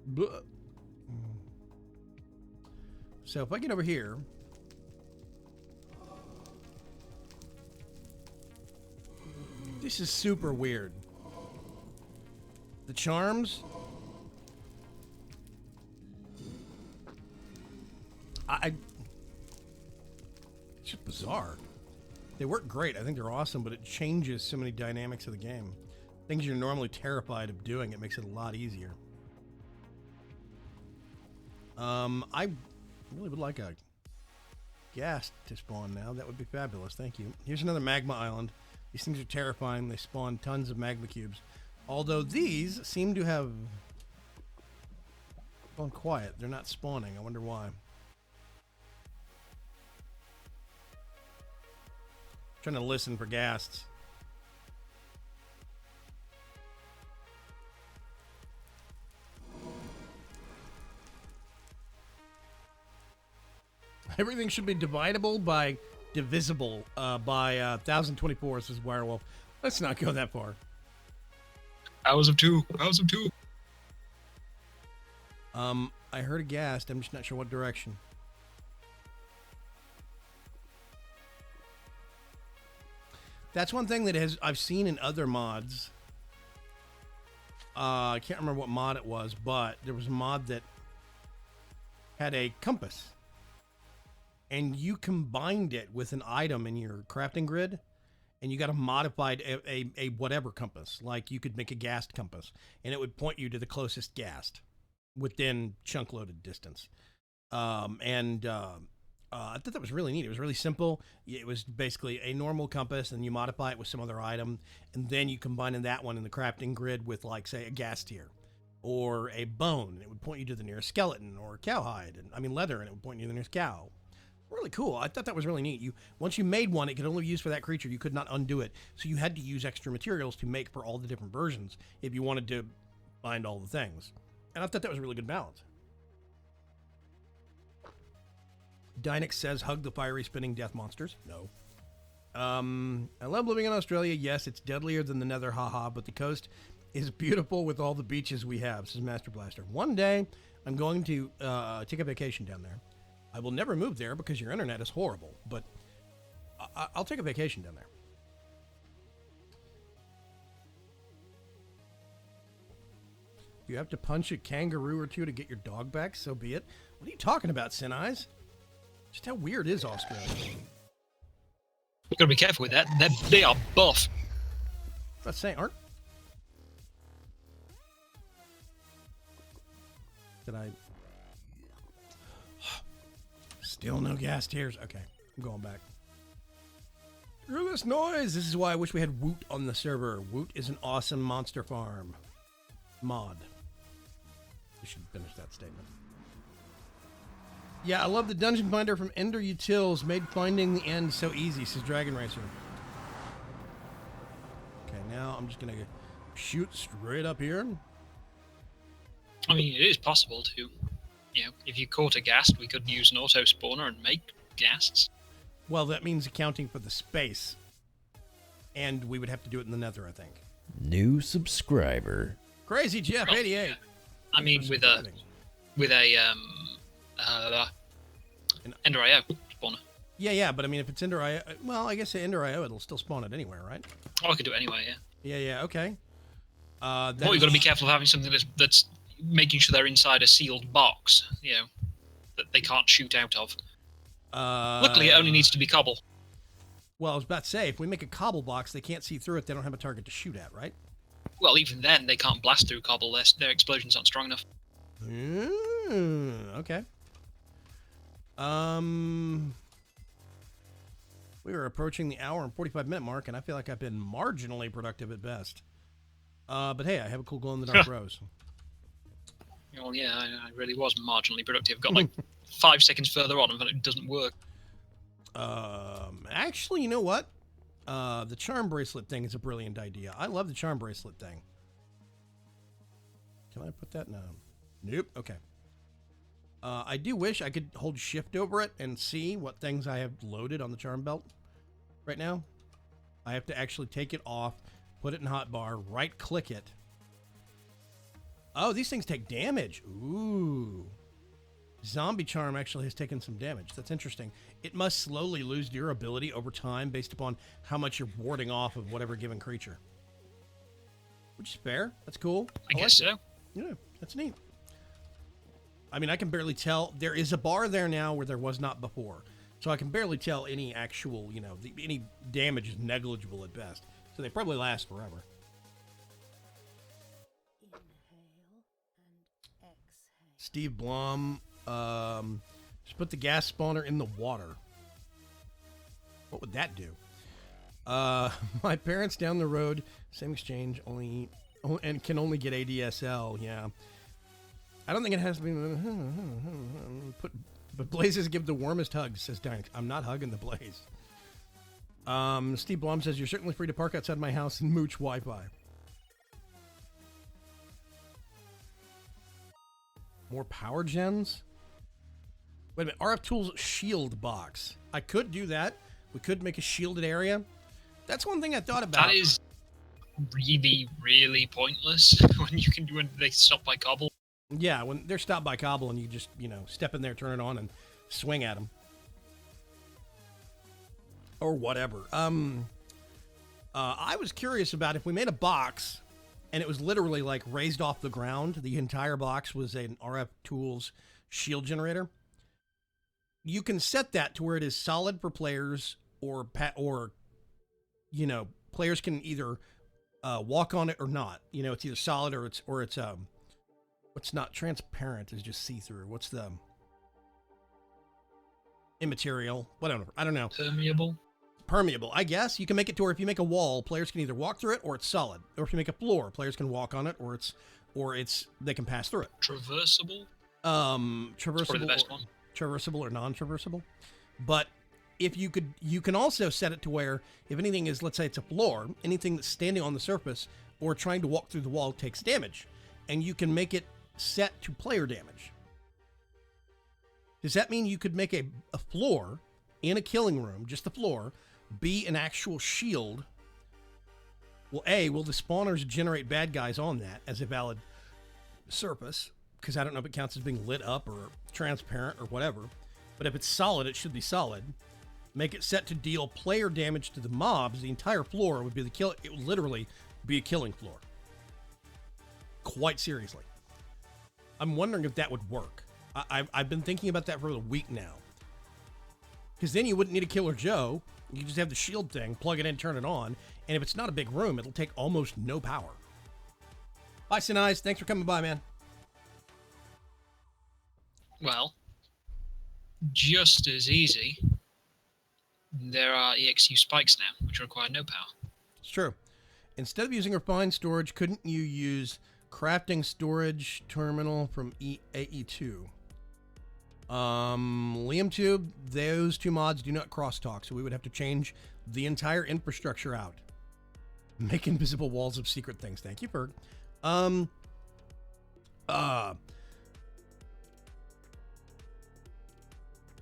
Blah. So if I get over here, this is super weird. The charms, it's just bizarre. They work great. I think they're awesome, but it changes so many dynamics of the game. Things you're normally terrified of doing, it makes it a lot easier. I really would like a ghast to spawn now. That would be fabulous. Thank you. Here's another magma island. These things are terrifying. They spawn tons of magma cubes. Although these seem to have gone quiet. They're not spawning. I wonder why. Trying to listen for ghasts. Everything should be dividable by divisible by 1024, says Wirewolf. Let's not go that far. Powers of two. Powers of two. I heard a ghast. I'm just not sure what direction. That's one thing that I've seen in other mods. I can't remember what mod it was, but there was a mod that had a compass. And you combined it with an item in your crafting grid, and you got a modified a whatever compass. Like you could make a ghast compass, and it would point you to the closest ghast within chunk-loaded distance. I thought that was really neat. It was really simple. It was basically a normal compass, and you modify it with some other item, and then you combine that one in the crafting grid with, like, say, a ghast tier or a bone, and it would point you to the nearest skeleton, or cowhide, leather, and it would point you to the nearest cow. Really cool. I thought that was really neat. Once you made one, it could only be used for that creature. You could not undo it, so you had to use extra materials to make for all the different versions if you wanted to find all the things. And I thought that was a really good balance. Dynix says, hug the fiery spinning death monsters. No. I love living in Australia. Yes, it's deadlier than the Nether, haha, but the coast is beautiful with all the beaches we have, says Master Blaster. One day, I'm going to take a vacation down there. I will never move there because your internet is horrible, but I'll take a vacation down there. You have to punch a kangaroo or two to get your dog back, so be it. What are you talking about, Sin Eyes? Just how weird is Australia? You've got to be careful with that. They are buff. Let's say, aren't... Did I... Still no gas tiers. Okay, I'm going back. Screw this noise! This is why I wish we had Woot on the server. Woot is an awesome monster farm mod. I should finish that statement. Yeah, I love the dungeon finder from Ender Utils. Made finding the end so easy, says Dragon Racer. Okay, now I'm just gonna shoot straight up here. I mean, it is possible to, if you caught a ghast, we could use an auto spawner and make ghasts. Well, that means accounting for the space, and we would have to do it in the Nether, I think. New subscriber. Crazy Jeff, 88. Yeah. I mean, with a Ender IO spawner. Yeah, but I mean, if it's Ender IO, well, I guess Ender IO, it'll still spawn it anywhere, right? Oh, I could do it anyway, yeah. Yeah, okay. Well, you've got to be careful of having something that's making sure they're inside a sealed box, that they can't shoot out of. Luckily, it only needs to be cobble. Well, I was about to say, if we make a cobble box, they can't see through it, they don't have a target to shoot at, right? Well, even then, they can't blast through cobble. Their explosions aren't strong enough. Okay. We are approaching the hour and 45-minute mark, and I feel like I've been marginally productive at best. But hey, I have a cool glow-in-the-dark rose. Well, yeah, I really was marginally productive. Got like 5 seconds further on, and it doesn't work. Actually, you know what? The charm bracelet thing is a brilliant idea. I love the charm bracelet thing. Can I put that? No. Nope. Okay. I do wish I could hold shift over it and see what things I have loaded on the charm belt right now. I have to actually take it off, put it in hotbar, right click it. Oh, these things take damage. Ooh. Zombie charm actually has taken some damage. That's interesting. It must slowly lose durability over time based upon how much you're warding off of whatever given creature. Which is fair. That's cool. I guess so. Yeah, that's neat. I mean, I can barely tell. There is a bar there now where there was not before. So I can barely tell any actual, any damage is negligible at best. So they probably last forever. Inhale and exhale. Steve Blum, just put the gas spawner in the water. What would that do? My parents down the road, same exchange, and can only get ADSL. Yeah, I don't think it has to be. But blazes give the warmest hugs, says Dynax. I'm not hugging the blaze. Steve Blum says you're certainly free to park outside my house and mooch Wi-Fi. More power gens? Wait a minute. RF Tools shield box. I could do that. We could make a shielded area. That's one thing I thought about. That is really, really pointless when they stop by cobble. Yeah, when they're stopped by cobble and you just, step in there, turn it on, and swing at them. Or whatever. I was curious about if we made a box and it was literally like raised off the ground. The entire box was an RF Tools shield generator. You can set that to where it is solid for players, or players can either walk on it or not. It's either solid or it's what's not transparent is just see through. What's the immaterial? Whatever. I don't know. Permeable. I guess you can make it to where if you make a wall, players can either walk through it or it's solid. Or if you make a floor, players can walk on it or they can pass through it. Traversable. Traversable. Probably the best one. Traversable or non-traversable. But if you can also set it to where if anything is, let's say it's a floor, anything that's standing on the surface or trying to walk through the wall takes damage, and you can make it set to player damage. Does that mean you could make a floor in a killing room, just the floor, be an actual shield? Well, will the spawners generate bad guys on that as a valid surface? Because I don't know if it counts as being lit up or transparent or whatever. But if it's solid, it should be solid. Make it set to deal player damage to the mobs. The entire floor would be it would literally be a killing floor. Quite seriously. I'm wondering if that would work. I've been thinking about that for a week now. Because then you wouldn't need a Killer Joe. You just have the shield thing, plug it in, turn it on. And if it's not a big room, it'll take almost no power. Bye, Sinise. Thanks for coming by, man. Well, just as easy, there are EXU spikes now, which require no power. It's true. Instead of using refined storage, couldn't you use crafting storage terminal from AE2? Liam Tube, those two mods do not crosstalk, so we would have to change the entire infrastructure out. Make invisible walls of secret things. Thank you, Ferg.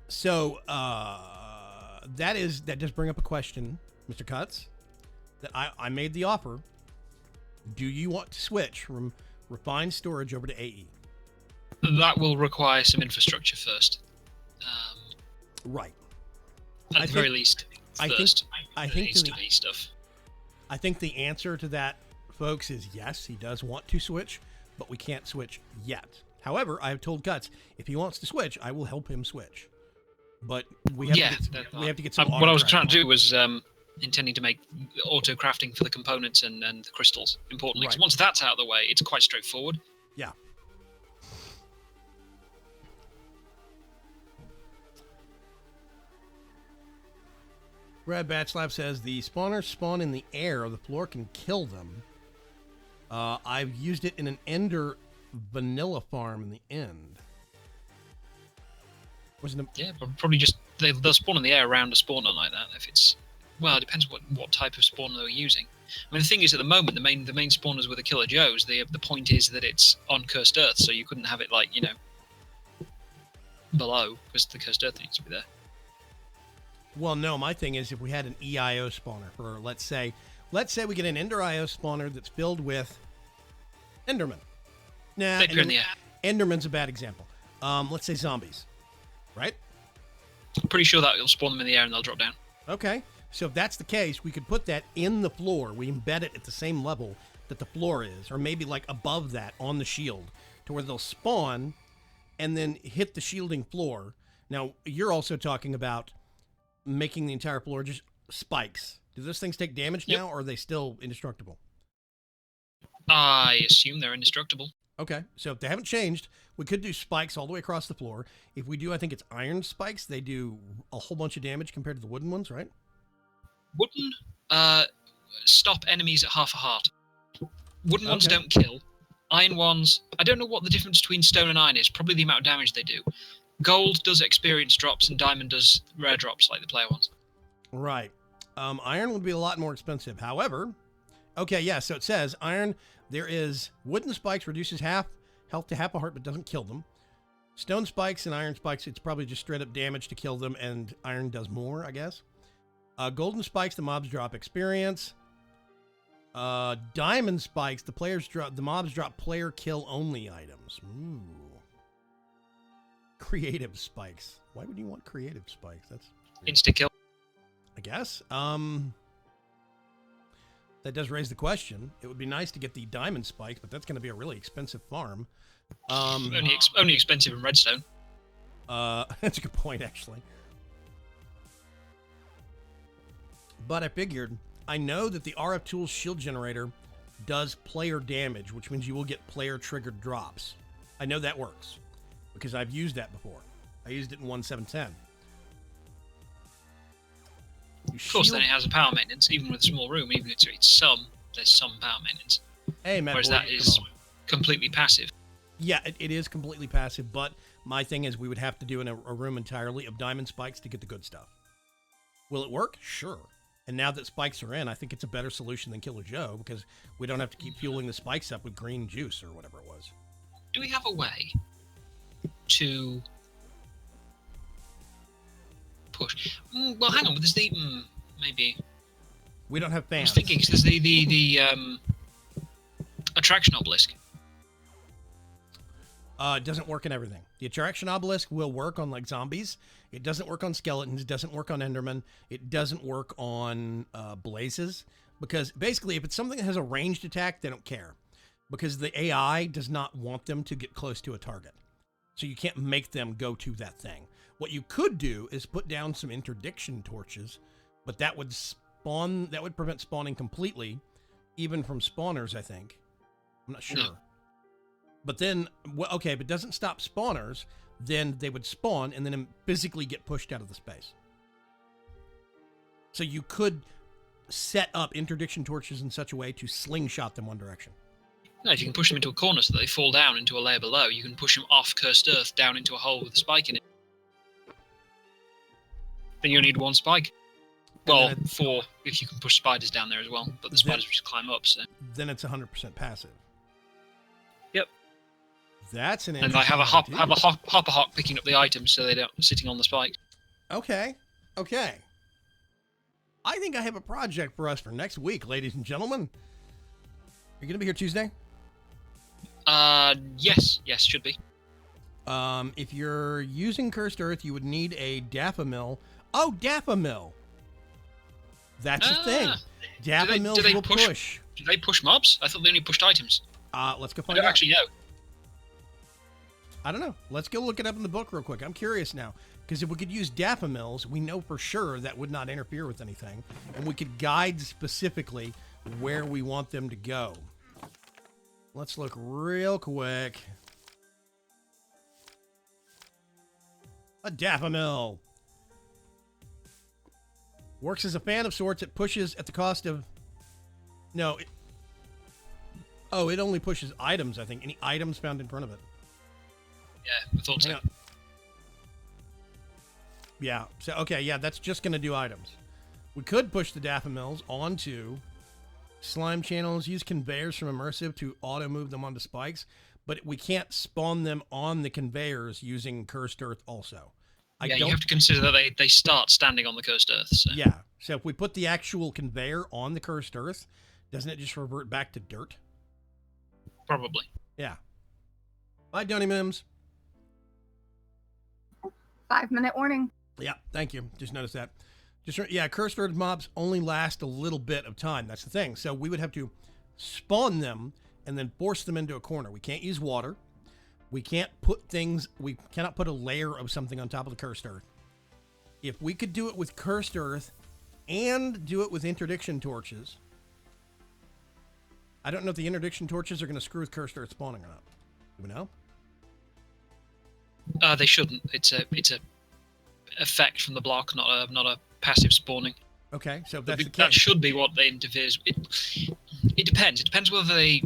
So that does bring up a question, Mr. Cutts, that I made the offer. Do you want to switch from refined storage over to AE? That will require some infrastructure first. Right. At the very least, first. I There think needs to be stuff. I think the answer to that, folks, is yes, he does want to switch, but we can't switch yet. However, I have told Guts, if he wants to switch, I will help him switch. But we have to get some. What I was trying to do was intending to make auto crafting for the components and the crystals, importantly. Because once that's out of the way, it's quite straightforward. Yeah. Brad Batchlab says the spawners spawn in the air. The floor can kill them. I've used it in an Ender vanilla farm in the end. Yeah, but probably just they'll spawn in the air around a spawner like that. If it's it depends what type of spawner they're using. I mean, the thing is, at the moment, the main spawners with the Killer Joes, the point is that it's on cursed earth, so you couldn't have it below, because the cursed earth needs to be there. Well, no, my thing is if we had an EIO spawner for, let's say we get an Ender IO spawner that's filled with Enderman. Nah, Enderman's a bad example. Let's say zombies, right? I'm pretty sure that will spawn them in the air and they'll drop down. Okay, so if that's the case, we could put that in the floor. We embed it at the same level that the floor is, or maybe like above that on the shield, to where they'll spawn and then hit the shielding floor. Now, you're also talking about making the entire floor just spikes. Do those things take damage now, or are they still indestructible? I assume they're indestructible. Okay, so if they haven't changed, we could do spikes all the way across the floor. If we do, I think it's iron spikes. They do a whole bunch of damage compared to the wooden ones, right? Wooden stop enemies at half a heart. Wooden ones don't kill. Iron ones, I don't know what the difference between stone and iron is. Probably the amount of damage they do. Gold does experience drops, and diamond does rare drops like the player ones. Right. Iron would be a lot more expensive. However, okay, yeah, so it says iron, there is wooden spikes, reduces health to half a heart, but doesn't kill them. Stone spikes and iron spikes, it's probably just straight up damage to kill them, and iron does more, I guess. Golden spikes, the mobs drop experience. Diamond spikes, the mobs drop player kill only items. Ooh. Creative spikes. Why would you want creative spikes? That's insta kill. I guess. That does raise the question. It would be nice to get the diamond spikes, but that's going to be a really expensive farm. Only expensive in redstone. That's a good point, actually. But I figured, I know that the RF Tools shield generator does player damage, which means you will get player-triggered drops. I know that works, because I've used that before. I used it in 1.7.10. Of course, then it has a power maintenance, even with a small room, even if it's there's some power maintenance. Hey, Matt, whereas that is completely passive. Yeah, it is completely passive, but my thing is we would have to do in a room entirely of diamond spikes to get the good stuff. Will it work? Sure. And now that spikes are in, I think it's a better solution than Killer Joe, because we don't have to keep fueling the spikes up with green juice or whatever it was. Do we have a way to push? Well, hang on. There's the maybe. We don't have I fans. was thinking 'cause there's the attraction obelisk. It doesn't work in everything. The attraction obelisk will work on like zombies. It doesn't work on skeletons. It doesn't work on endermen. It doesn't work on blazes, because basically if it's something that has a ranged attack, they don't care, because the AI does not want them to get close to a target. So you can't make them go to that thing. What you could do is put down some interdiction torches, but that would prevent spawning completely, even from spawners, I think. I'm not sure. No. But then, if it doesn't stop spawners, then they would spawn and then physically get pushed out of the space. So you could set up interdiction torches in such a way to slingshot them one direction. No, if you can push them into a corner so that they fall down into a layer below, you can push them off cursed earth down into a hole with a spike in it. Then you need one spike. Well, 4 if you can push spiders down there as well, but the spiders just climb up, so... Then it's 100% passive. Yep. That's an And interesting I have a idea. hopper hawk picking up the items so they don't sitting on the spike. Okay. I think I have a project for us for next week, ladies and gentlemen. Are you going to be here Tuesday? Yes, should be. If you're using Cursed Earth, you would need a Daffamil. Oh, Daffamil! That's the thing. Daffamils will push. Do they push mobs? I thought they only pushed items. Let's go I find don't out. actually know. I don't know. Let's go look it up in the book real quick. I'm curious now. Because if we could use Daffamils, we know for sure that would not interfere with anything. And we could guide specifically where we want them to go. Let's look real quick. A Daffamil. Works as a fan of sorts. It pushes at the cost of... No. It only pushes items, I think. Any items found in front of it. Yeah, I thought so. Yeah. So, okay, yeah, that's just going to do items. We could push the Daffamils onto slime channels, use conveyors from Immersive to auto-move them onto spikes, but we can't spawn them on the conveyors using Cursed Earth also. You have to consider that they start standing on the cursed earth. So. Yeah. So if we put the actual conveyor on the Cursed Earth, doesn't it just revert back to dirt? Probably. Yeah. Bye, Donny Mims. 5-minute warning. Yeah, thank you. Just noticed that. Cursed Earth mobs only last a little bit of time. That's the thing. So we would have to spawn them and then force them into a corner. We can't use water. We cannot put a layer of something on top of the Cursed Earth. If we could do it with Cursed Earth and do it with interdiction torches, I don't know if the interdiction torches are going to screw with Cursed Earth spawning or not. Do we know? They shouldn't. It's a effect from the block, not a passive spawning. Okay, so that's the case. That should be what they interferes. It depends. It depends whether they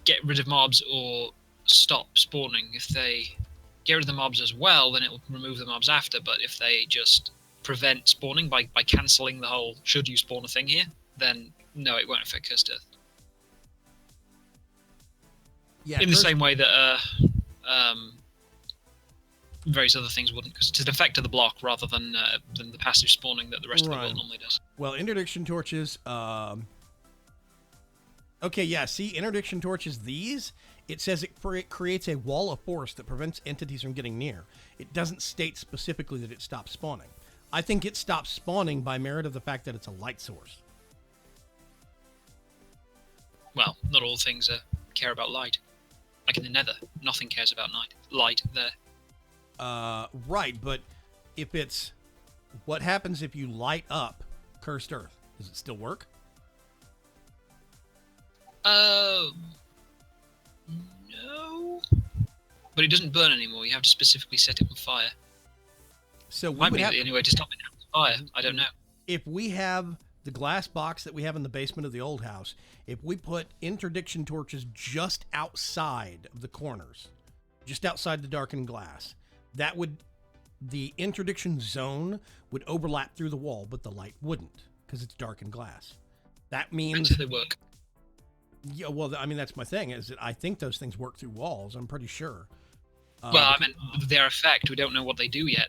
get rid of mobs or stop spawning. If they get rid of the mobs as well, then it will remove the mobs after. But if they just prevent spawning by cancelling the whole should you spawn a thing here, then no, it won't affect Cursed Earth. Yeah, in the same way that various other things wouldn't, because it's an effect of the block rather than the passive spawning that the rest of the world normally does. Well, interdiction torches. Okay, yeah. See, interdiction torches. These. It says it creates a wall of force that prevents entities from getting near. It doesn't state specifically that it stops spawning. I think it stops spawning by merit of the fact that it's a light source. Well, not all things care about light. Like in the Nether, nothing cares about light there. Right, but if it's... What happens if you light up Cursed Earth? Does it still work? No. But it doesn't burn anymore. You have to specifically set it on fire. So we Might would be have... the only way to stop it now. Fire. I don't know. If we have the glass box that we have in the basement of the old house, if we put interdiction torches just outside of the corners, just outside the darkened glass, that would... The interdiction zone would overlap through the wall, but the light wouldn't, because it's darkened glass. That means... Until they work. Yeah, well, I mean, that's my thing, is that I think those things work through walls, I'm pretty sure. Well, I mean, their effect, we don't know what they do yet.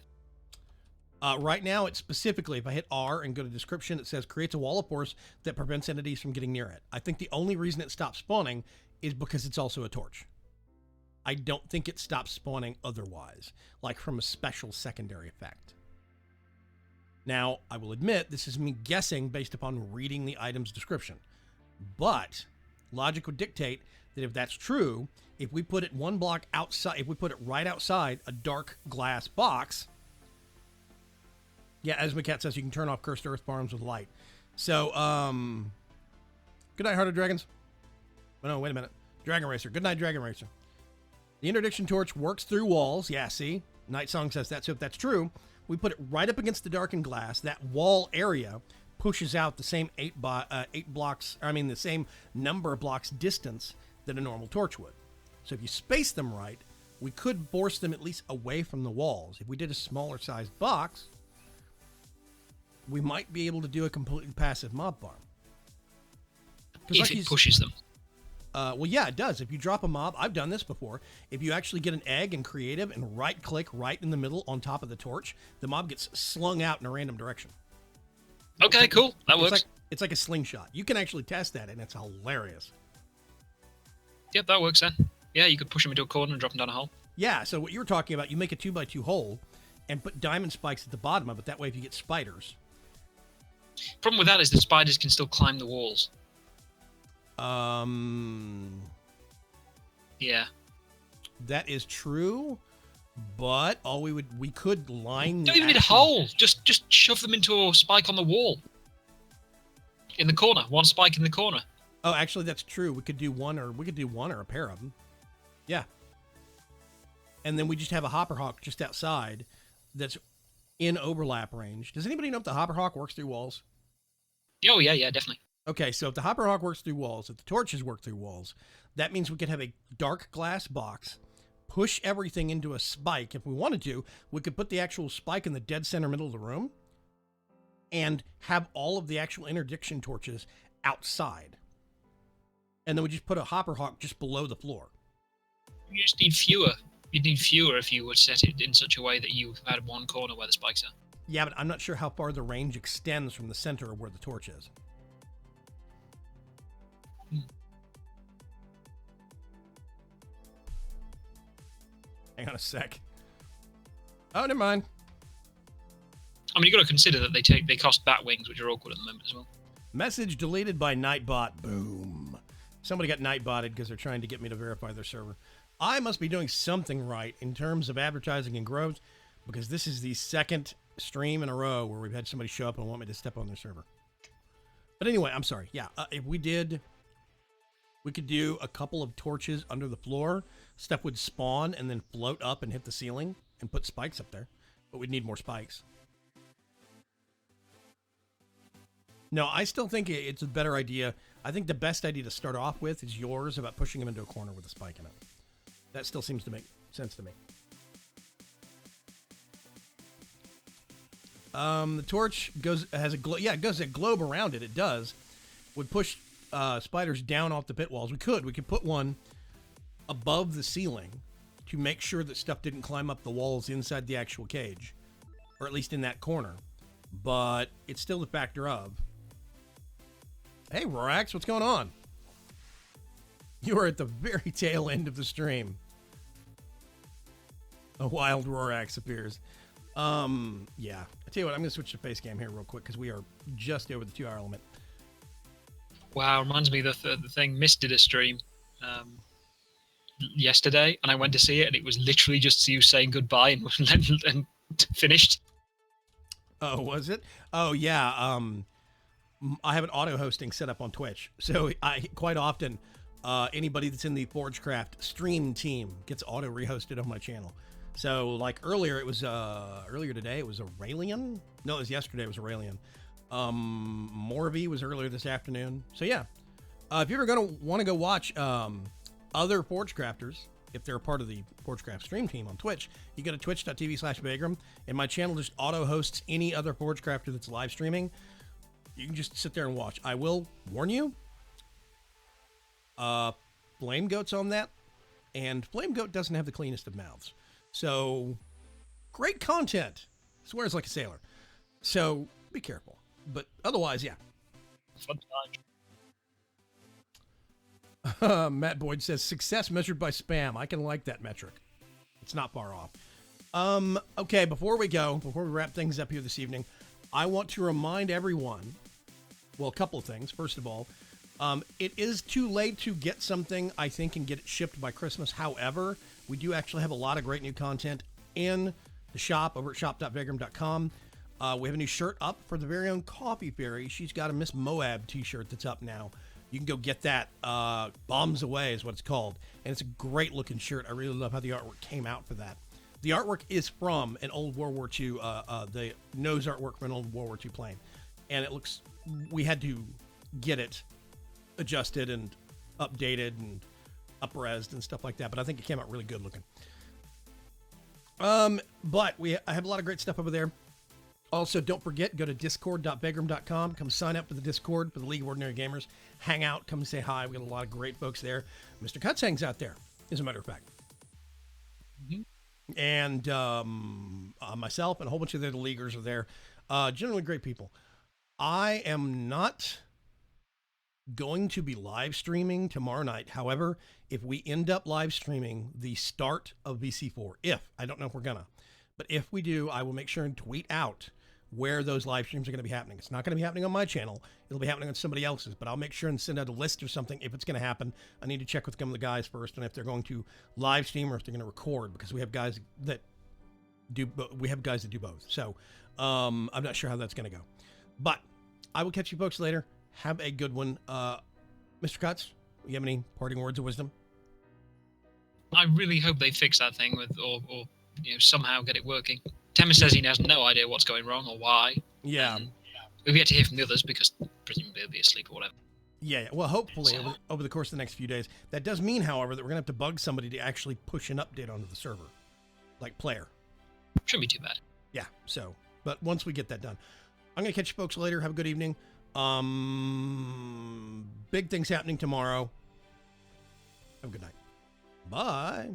Right now, it's specifically, if I hit R and go to description, it says creates a wall of force that prevents entities from getting near it. I think the only reason it stops spawning is because it's also a torch. I don't think it stops spawning otherwise, like from a special secondary effect. Now, I will admit, this is me guessing based upon reading the item's description. But logic would dictate that if that's true, if we put it one block outside, if we put it right outside a dark glass box, yeah, as McCat says, you can turn off Cursed Earth farms with light. So, good night, Hearted Dragons. Oh, no, wait a minute. Dragon Racer. Good night, Dragon Racer. The interdiction torch works through walls. Yeah, see? Night Song says that. So if that's true, we put it right up against the darkened glass. That wall area pushes out the same the same number of blocks distance that a normal torch would. So if you space them right, we could force them at least away from the walls. If we did a smaller sized box, we might be able to do a completely passive mob farm. If it pushes them. Well, yeah, it does. If you drop a mob, I've done this before. If you actually get an egg in creative and right-click right in the middle on top of the torch, the mob gets slung out in a random direction. Okay, cool. That works. It's like a slingshot. You can actually test that, and it's hilarious. Yep, that works then. Yeah, you could push them into a corner and drop them down a hole. Yeah, so what you were talking about, you make a 2x2 hole and put diamond spikes at the bottom of it. That way, if you get spiders... Problem with that is the spiders can still climb the walls. Yeah. That is true, but we could line. You don't even need a hole. Just shove them into a spike on the wall. In the corner, one spike in the corner. Oh, actually, that's true. We could do one or a pair of them. Yeah. And then we just have a hopper hawk just outside, that's in overlap range. Does anybody know if the hopper hawk works through walls? Oh yeah, definitely. Okay, so if the hopper hawk works through walls, if the torches work through walls, that means we could have a dark glass box, push everything into a spike. If we wanted to, we could put the actual spike in the dead center middle of the room and have all of the actual interdiction torches outside. And then we just put a hopper hawk just below the floor. You just need fewer. You'd need fewer if you would set it in such a way that you had one corner where the spikes are. Yeah, but I'm not sure how far the range extends from the center of where the torch is. Hang on a sec. Oh, never mind. I mean, you got to consider that they cost bat wings, which are awkward at the moment as well. Message deleted by Nightbot. Boom. Somebody got Nightbotted because they're trying to get me to verify their server. I must be doing something right in terms of advertising and growth, because this is the second stream in a row where we've had somebody show up and want me to step on their server. But anyway, I'm sorry. Yeah, if we could do a couple of torches under the floor. Stuff would spawn and then float up and hit the ceiling and put spikes up there. But we'd need more spikes. No, I still think it's a better idea. I think the best idea to start off with is yours about pushing them into a corner with a spike in it. That still seems to make sense to me. The torch has a globe around it. It does. Would push spiders down off the pit walls. We could put one above the ceiling to make sure that stuff didn't climb up the walls inside the actual cage, or at least in that corner. But it's still the factor of, hey, Rorax, what's going on? You are at the very tail end of the stream. A wild Rorax appears. Yeah. I tell you what, I'm going to switch to face cam here real quick because we are just over the 2-hour limit. Wow, reminds me the thing. Mist did a stream yesterday, and I went to see it, and it was literally just you saying goodbye and finished. Oh, was it? Oh, yeah. I have an auto hosting set up on Twitch, so I quite often anybody that's in the ForgeCraft stream team gets auto rehosted on my channel. So, like earlier, it was earlier today. It was Aurelian. No, it was yesterday. It was Aurelian. Morby was earlier this afternoon. So yeah, if you're ever gonna want to go watch other ForgeCrafters, if they're a part of the ForgeCraft stream team on Twitch, you go to twitch.tv/Vagram, and my channel just auto hosts any other ForgeCrafter that's live streaming. You can just sit there and watch. I will warn you, Flame Goat's on that, and Flame Goat doesn't have the cleanest of mouths. So, great content. Swears like a sailor. So, be careful. But otherwise, yeah. Fun time. Matt Boyd says, success measured by spam. I can like that metric. It's not far off. Okay, before we wrap things up here this evening, I want to remind everyone, well, a couple of things. First of all, it is too late to get something, I think, and get it shipped by Christmas. However, we do actually have a lot of great new content in the shop over at shop.vagram.com. We have a new shirt up for the very own Coffee Fairy. She's got a Miss Moab t-shirt that's up now. You can go get that. Bombs Away is what it's called. And it's a great looking shirt. I really love how the artwork came out for that. The artwork is from an old World War II, the nose artwork from an old World War II plane. And it looks, we had to get it adjusted and updated and up-resed and stuff like that. But I think it came out really good looking. But I have a lot of great stuff over there. Also, don't forget, go to discord.vagram.com. Come sign up for the Discord for the League of Ordinary Gamers. Hang out. Come say hi. We got a lot of great folks there. Mr. Cuts hangs out there, as a matter of fact. Mm-hmm. And myself and a whole bunch of the other leaguers are there. Generally great people. I am not going to be live streaming tomorrow night. However, if we end up live streaming the start of VC4, I don't know if we're gonna, but if we do, I will make sure and tweet out where those live streams are going to be happening. It's not going to be happening on my channel. It'll be happening on somebody else's, but I'll make sure and send out a list or something if it's going to happen. I need to check with some of the guys first, and if they're going to live stream or if they're going to record, because we have guys that do both. So I'm not sure how that's going to go, but I will catch you folks later. Have a good one. Mr. Cuts, you have any parting words of wisdom? I really hope they fix that thing or somehow get it working. Temmer says he has no idea what's going wrong or why. Yeah. We've yet to hear from the others because presumably they'll be asleep or whatever. Yeah. Well, hopefully over the course of the next few days. That does mean, however, that we're going to have to bug somebody to actually push an update onto the server. Like Player. Shouldn't be too bad. Yeah. So, but once we get that done, I'm going to catch you folks later. Have a good evening. Big things happening tomorrow. Have a good night. Bye.